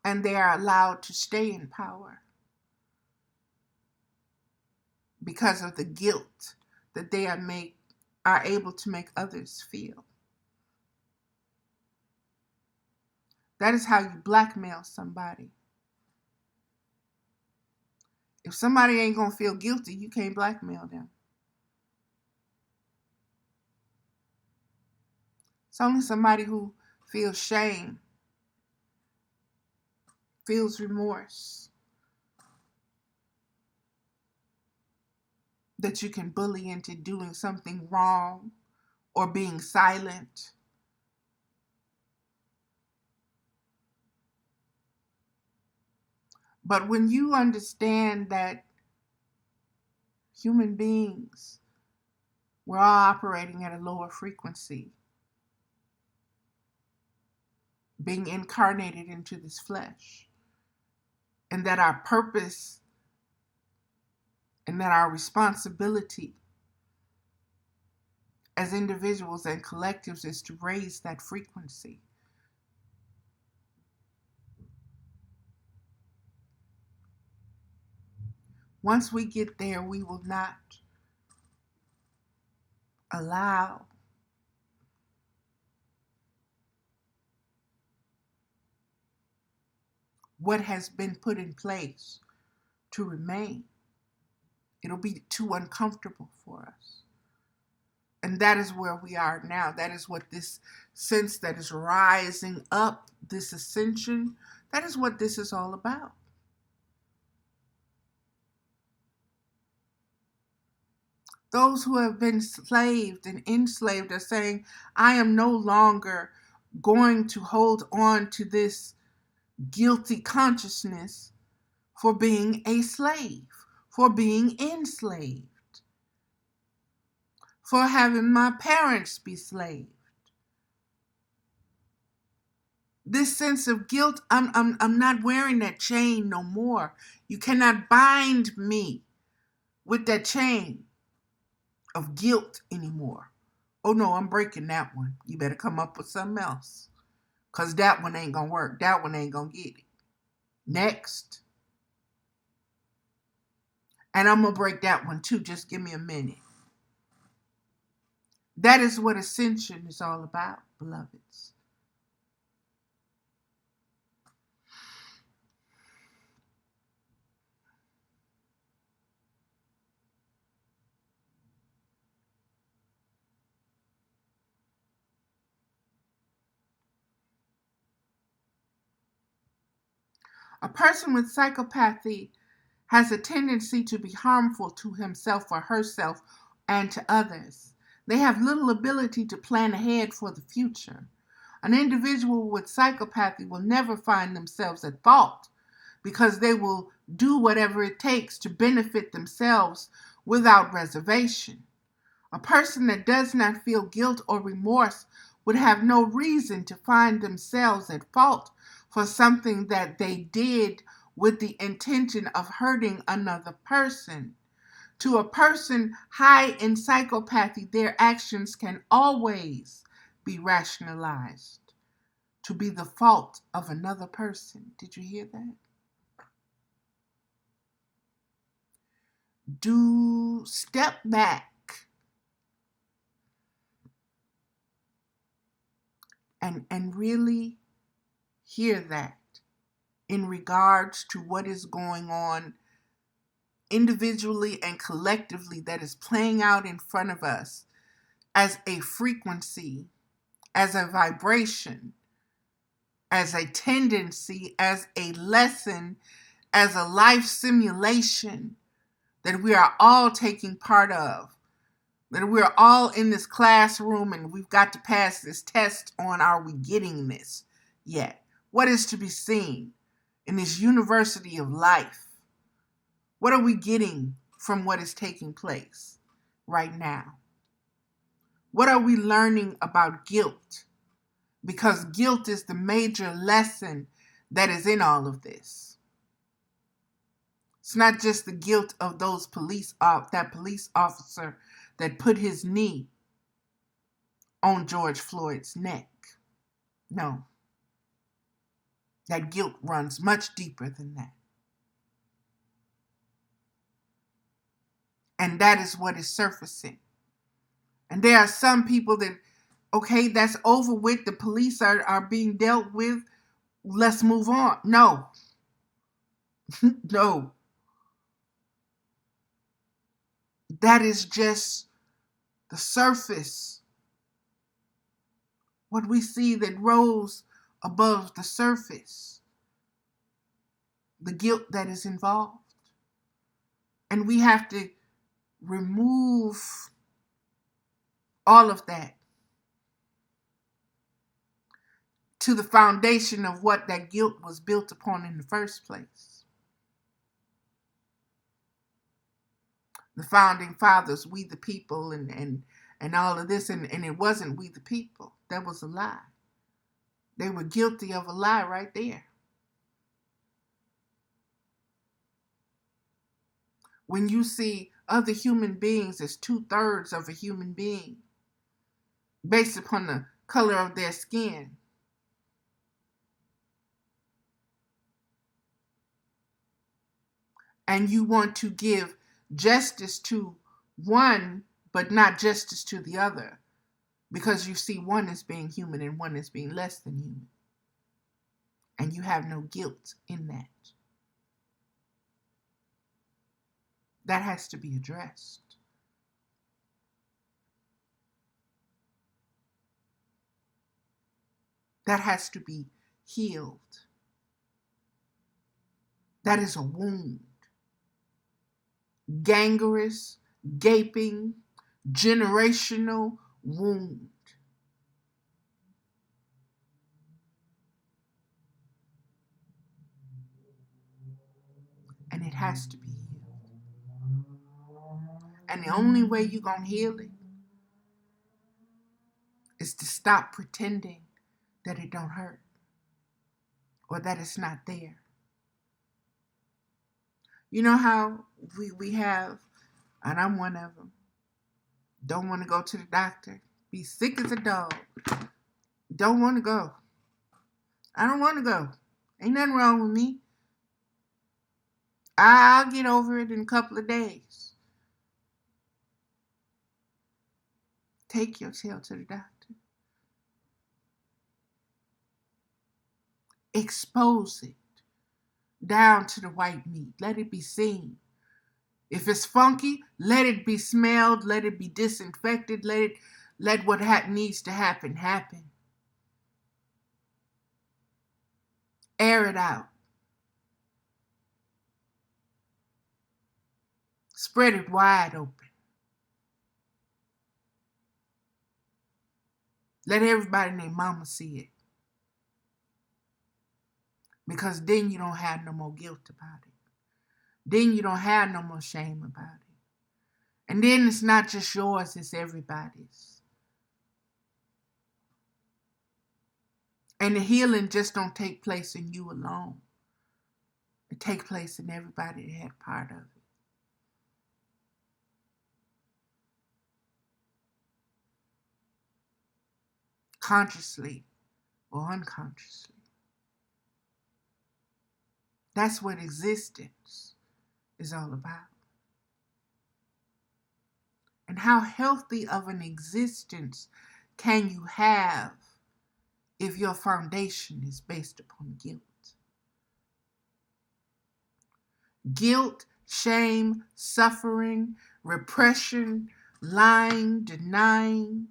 And they are allowed to stay in power because of the guilt that they are able to make others feel. That is how you blackmail somebody. If somebody ain't gonna feel guilty, you can't blackmail them. It's only somebody who feels shame, feels remorse, that you can bully into doing something wrong or being silent. But when you understand that human beings, we're all operating at a lower frequency, being incarnated into this flesh, and that our purpose and that our responsibility as individuals and collectives is to raise that frequency. Once we get there, we will not allow what has been put in place to remain. It'll be too uncomfortable for us. And that is where we are now. That is what this sense that is rising up, this ascension, that is what this is all about. Those who have been slaved and enslaved are saying, I am no longer going to hold on to this guilty consciousness for being a slave, for being enslaved, for having my parents be slaves. This sense of guilt, I'm not wearing that chain no more. You cannot bind me with that chain of guilt anymore. Oh no, I'm breaking that one. You better come up with something else. Because that one ain't going to work. That one ain't going to get it. Next. And I'm going to break that one too. Just give me a minute. That is what ascension is all about, beloveds. A person with psychopathy has a tendency to be harmful to himself or herself and to others. They have little ability to plan ahead for the future. An individual with psychopathy will never find themselves at fault because they will do whatever it takes to benefit themselves without reservation. A person that does not feel guilt or remorse would have no reason to find themselves at fault for something that they did with the intention of hurting another person. To a person high in psychopathy, their actions can always be rationalized to be the fault of another person. Did you hear that? Do step back and really hear that in regards to what is going on individually and collectively that is playing out in front of us as a frequency, as a vibration, as a tendency, as a lesson, as a life simulation that we are all taking part of. That we're all in this classroom and we've got to pass this test on, are we getting this yet? What is to be seen in this university of life? What are we getting from what is taking place right now? What are we learning about guilt? Because guilt is the major lesson that is in all of this. It's not just the guilt of that police officer that put his knee on George Floyd's neck. No. That guilt runs much deeper than that. And that is what is surfacing. And there are some people that, okay, that's over with. The police are being dealt with. Let's move on. No. No. That is just the surface. What we see that rose above the surface. The guilt that is involved. And we have to remove all of that to the foundation of what that guilt was built upon in the first place. The founding fathers, we the people, and all of this, and it wasn't we the people. That was a lie. They were guilty of a lie right there. When you see other human beings as 2/3 of a human being, based upon the color of their skin, and you want to give justice to one, but not justice to the other, because you see one as being human and one as being less than human, and you have no guilt in that. That has to be addressed. That has to be healed. That is a wound. Gangrenous, gaping, generational wound. And it has to be healed. And the only way you're going to heal it is to stop pretending that it don't hurt or that it's not there. You know how we have, and I'm one of them, don't want to go to the doctor, be sick as a dog, don't want to go. I don't want to go. Ain't nothing wrong with me. I'll get over it in a couple of days. Take your tail to the doctor. Expose it down to the white meat. Let it be seen. If it's funky, let it be smelled. Let it be disinfected. Let what needs to happen happen. Air it out. Spread it wide open. Let everybody and their mama see it. Because then you don't have no more guilt about it. Then you don't have no more shame about it. And then it's not just yours, it's everybody's. And the healing just don't take place in you alone. It takes place in everybody that had part of it. Consciously or unconsciously. That's what existence is all about. And how healthy of an existence can you have if your foundation is based upon guilt? Guilt, shame, suffering, repression, lying, denying.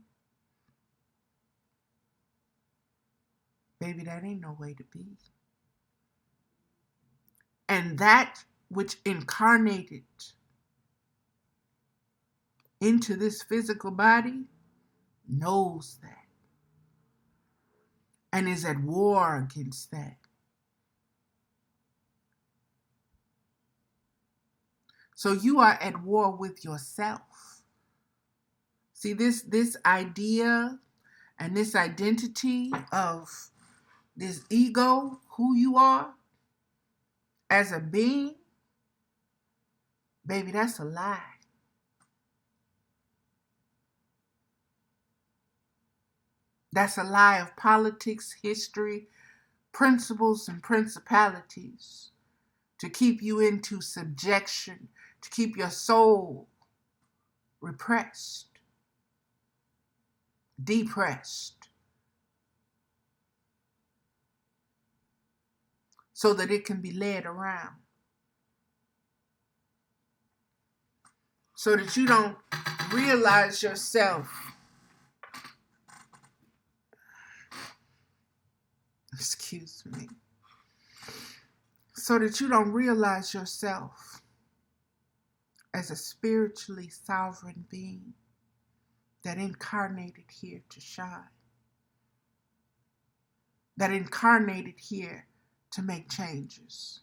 Baby, that ain't no way to be. And that which incarnated into this physical body knows that and is at war against that. So you are at war with yourself. See, this idea and this identity of this ego, who you are as a being, baby, that's a lie. That's a lie of politics, history, principles, and principalities to keep you into subjection, to keep your soul repressed, depressed, so that it can be led around. So that you don't realize yourself. Excuse me. So that you don't realize yourself as a spiritually sovereign being that incarnated here to shine, that incarnated here to make changes,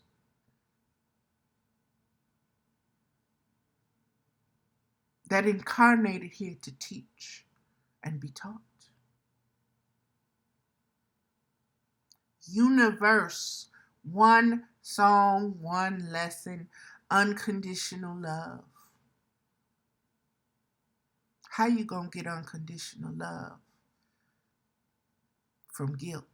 that incarnated here to teach and be taught. Universe, one song, one lesson, unconditional love. How you gonna get unconditional love from guilt?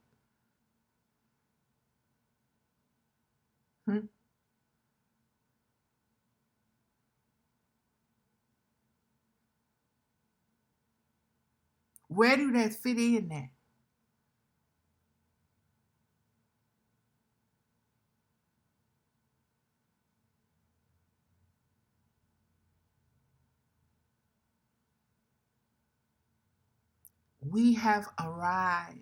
Where do that fit in at? We have arrived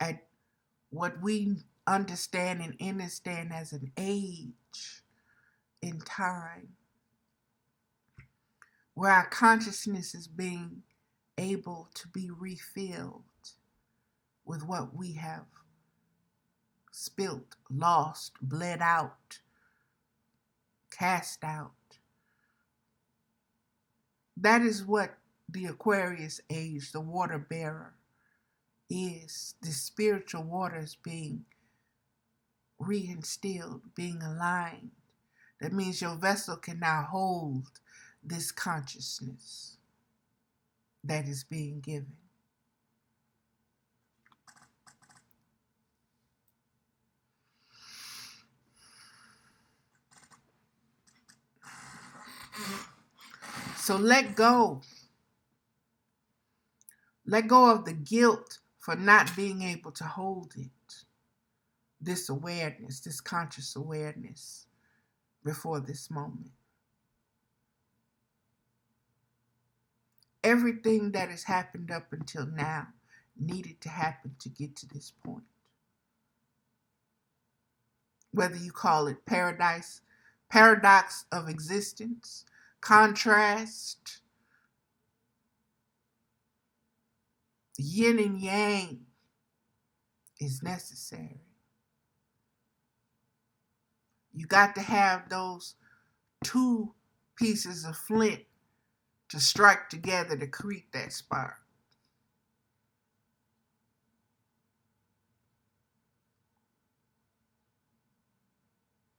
at what we understand and understand as an age in time where our consciousness is being able to be refilled with what we have spilt, lost, bled out, cast out. That is what the Aquarius age, the water bearer, is. The spiritual waters being reinstilled, being aligned. That means your vessel can now hold this consciousness that is being given. So let go. Let go of the guilt for not being able to hold it. This awareness, this conscious awareness before this moment. Everything that has happened up until now needed to happen to get to this point. Whether you call it paradox of existence, contrast, yin and yang is necessary. You got to have those two pieces of flint to strike together to create that spark.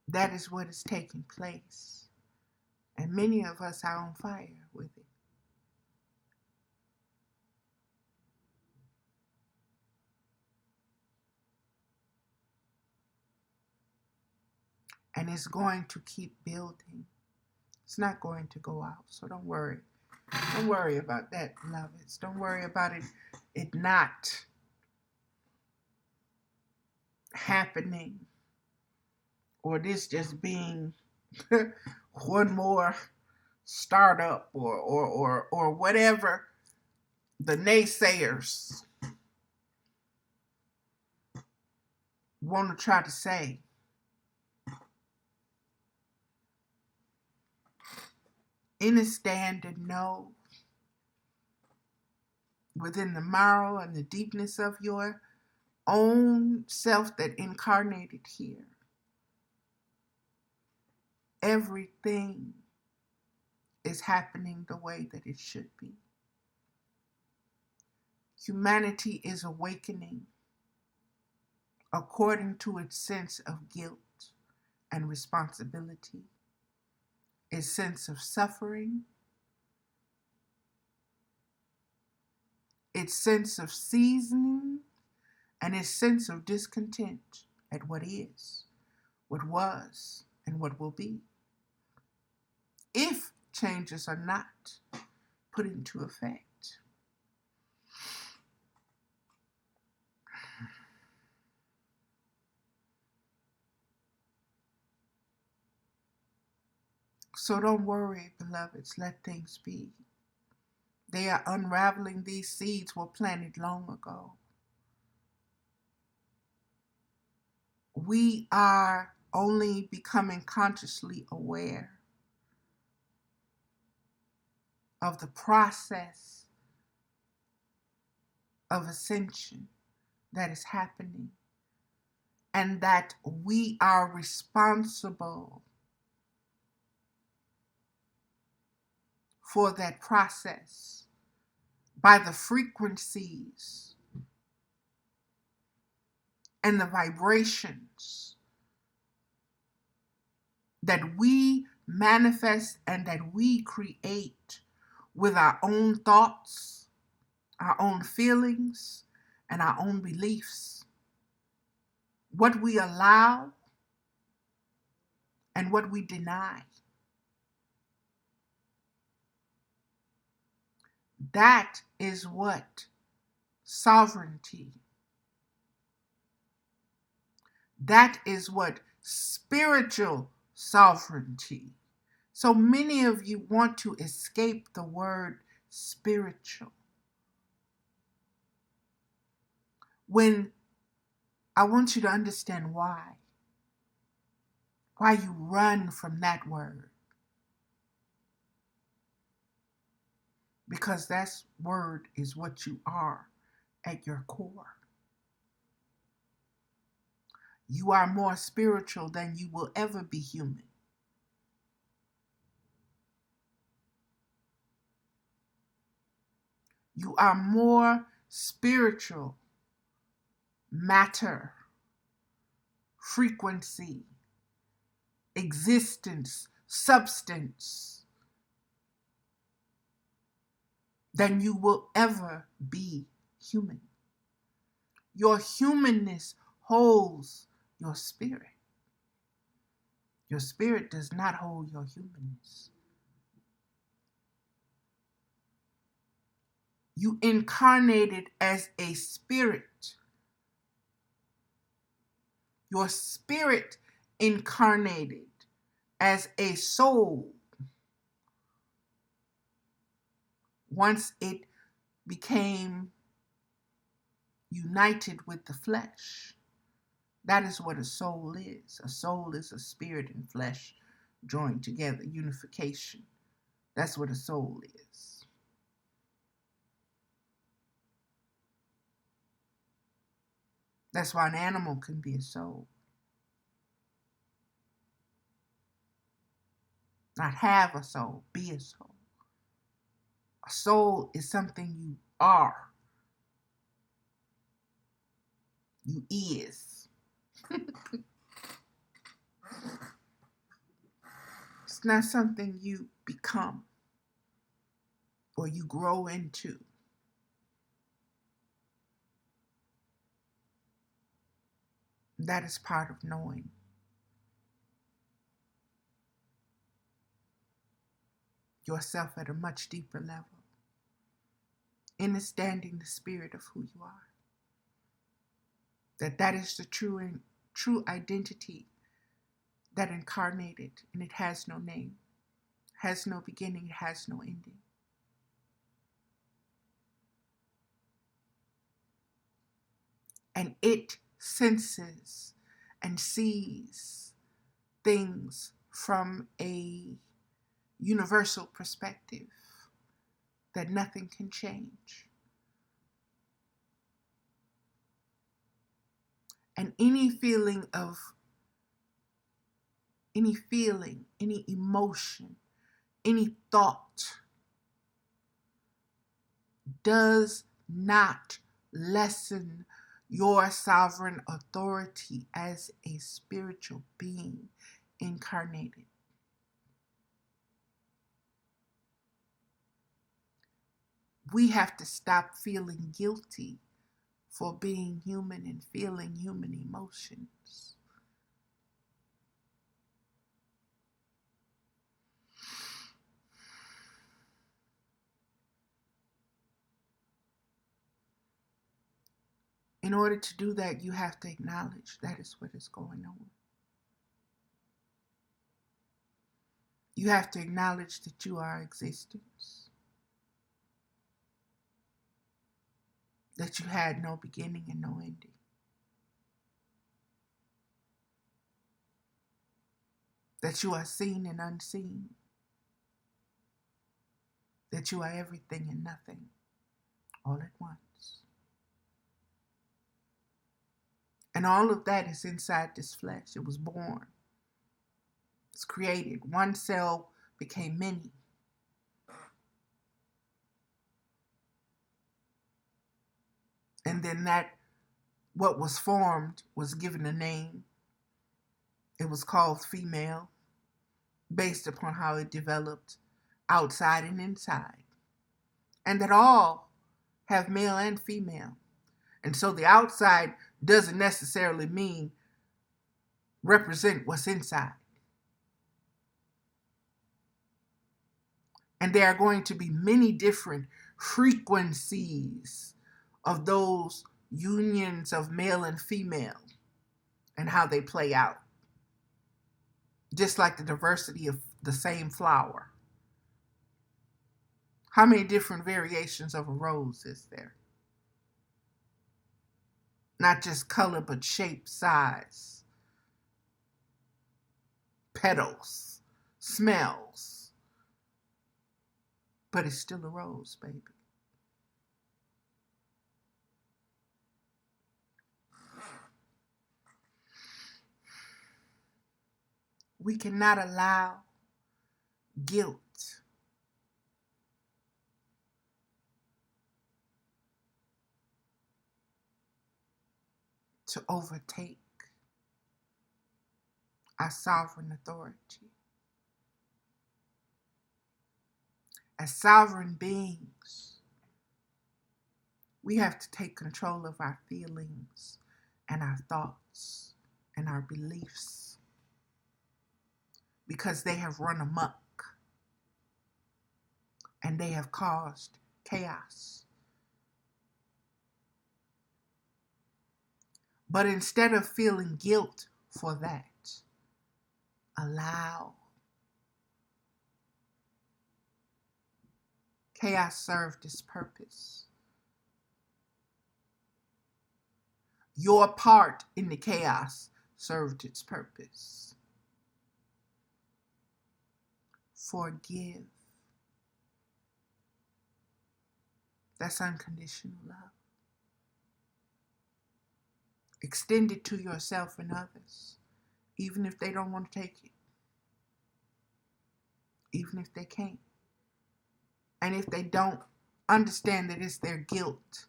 That is what is taking place. And many of us are on fire with it. And it's going to keep building. It's not going to go out, so don't worry. Don't worry about that, beloveds. Don't worry about it not happening, or this just being one more startup or whatever the naysayers want to try to say. Understand and know within the marrow and the deepness of your own self that incarnated here, everything is happening the way that it should be. Humanity is awakening according to its sense of guilt and responsibility, its sense of suffering, its sense of seasoning, and its sense of discontent at what is, what was, and what will be, if changes are not put into effect. So don't worry, beloveds, let things be. They are unraveling. These seeds were planted long ago. We are only becoming consciously aware of the process of ascension that is happening, and that we are responsible for that process by the frequencies and the vibrations that we manifest and that we create with our own thoughts, our own feelings, and our own beliefs. What we allow and what we deny. That is what sovereignty, that is what spiritual sovereignty. So many of you want to escape the word spiritual, when I want you to understand why you run from that word. Because that word is what you are at your core. You are more spiritual than you will ever be human. You are more spiritual, matter, frequency, existence, substance, than you will ever be human. Your humanness holds your spirit. Your spirit does not hold your humanness. You incarnated as a spirit. Your spirit incarnated as a soul once it became united with the flesh. That is what a soul is. A soul is a spirit and flesh joined together, unification. That's what a soul is. That's why an animal can be a soul. Not have a soul, be a soul. A soul is something you are. You is. It's not something you become or you grow into. That is part of knowing. Yourself at a much deeper level. Understanding the spirit of who you are. That is the true true identity that incarnated, and it has no name, has no beginning, it has no ending. And it senses and sees things from a universal perspective that nothing can change. And any feeling, any emotion, any thought does not lessen your sovereign authority as a spiritual being incarnated. We have to stop feeling guilty for being human and feeling human emotions. In order to do that, you have to acknowledge that is what is going on. You have to acknowledge that you are existence, that you had no beginning and no ending. That you are seen and unseen. That you are everything and nothing all at once. And all of that is inside this flesh. It was born. It's created. One cell became many. And then what was formed was given a name. It was called female, based upon how it developed outside and inside. And that all have male and female. And so the outside doesn't necessarily mean represent what's inside. And there are going to be many different frequencies of those unions of male and female and how they play out. Just like the diversity of the same flower. How many different variations of a rose is there? Not just color, but shape, size, petals, smells. But it's still a rose, baby. We cannot allow guilt to overtake our sovereign authority. As sovereign beings, we have to take control of our feelings and our thoughts and our beliefs because they have run amok and they have caused chaos. But instead of feeling guilt for that, allow. Chaos served its purpose. Your part in the chaos served its purpose. Forgive. That's unconditional love. Extend it to yourself and others, even if they don't want to take it. Even if they can't. And if they don't understand that it's their guilt,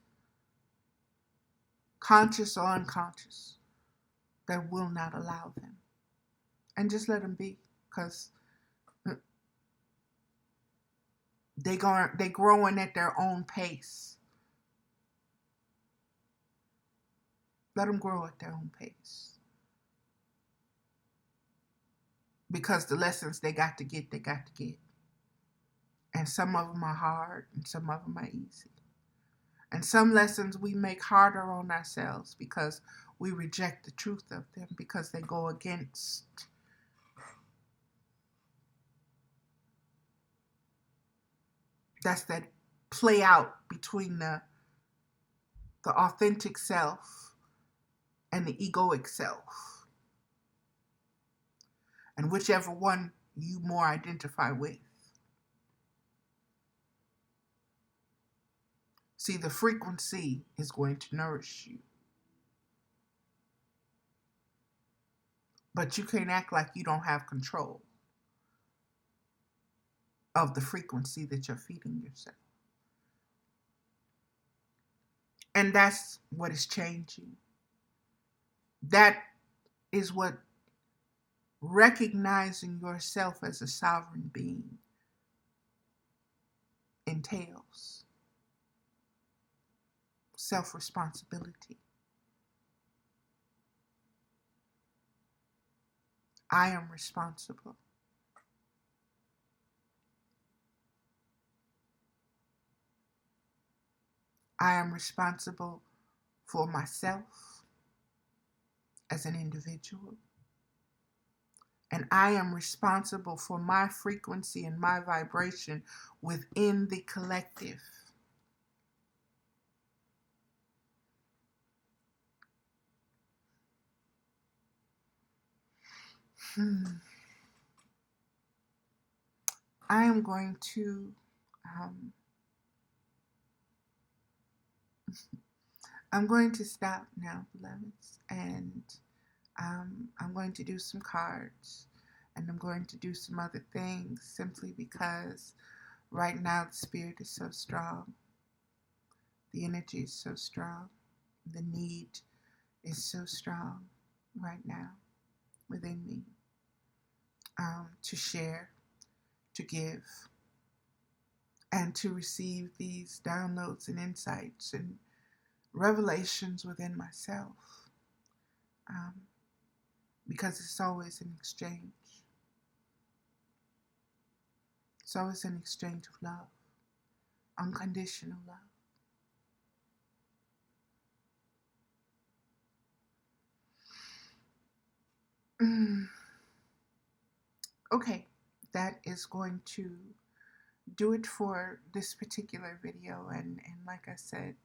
conscious or unconscious, that will not allow them. And just let them be, because they growing at their own pace. Let them grow at their own pace. Because the lessons they got to get, they got to get. And some of them are hard and some of them are easy. And some lessons we make harder on ourselves because we reject the truth of them, because they go against that's that play out between the authentic self and the egoic self, and whichever one you more identify with. See, the frequency is going to nourish you, but you can't act like you don't have control of the frequency that you're feeding yourself. And that's what is changing. That is what recognizing yourself as a sovereign being entails. Self-responsibility. I am responsible. I am responsible for myself as an individual. And I am responsible for my frequency and my vibration within the collective. I am going to stop now, beloveds, and I'm going to do some cards, and I'm going to do some other things simply because right now the spirit is so strong, the energy is so strong, the need is so strong right now within me to share, to give, and to receive these downloads and insights and revelations within myself, because it's always an exchange. It's always an exchange of love, unconditional love. Okay, that is going to do it for this particular video, and like I said,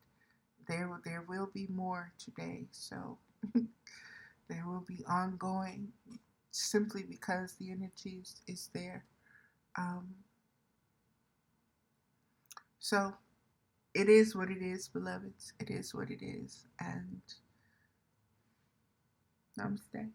there will be more today, so there will be ongoing, simply because the energy is there. So it is what it is, beloveds. It is what it is, and namaste.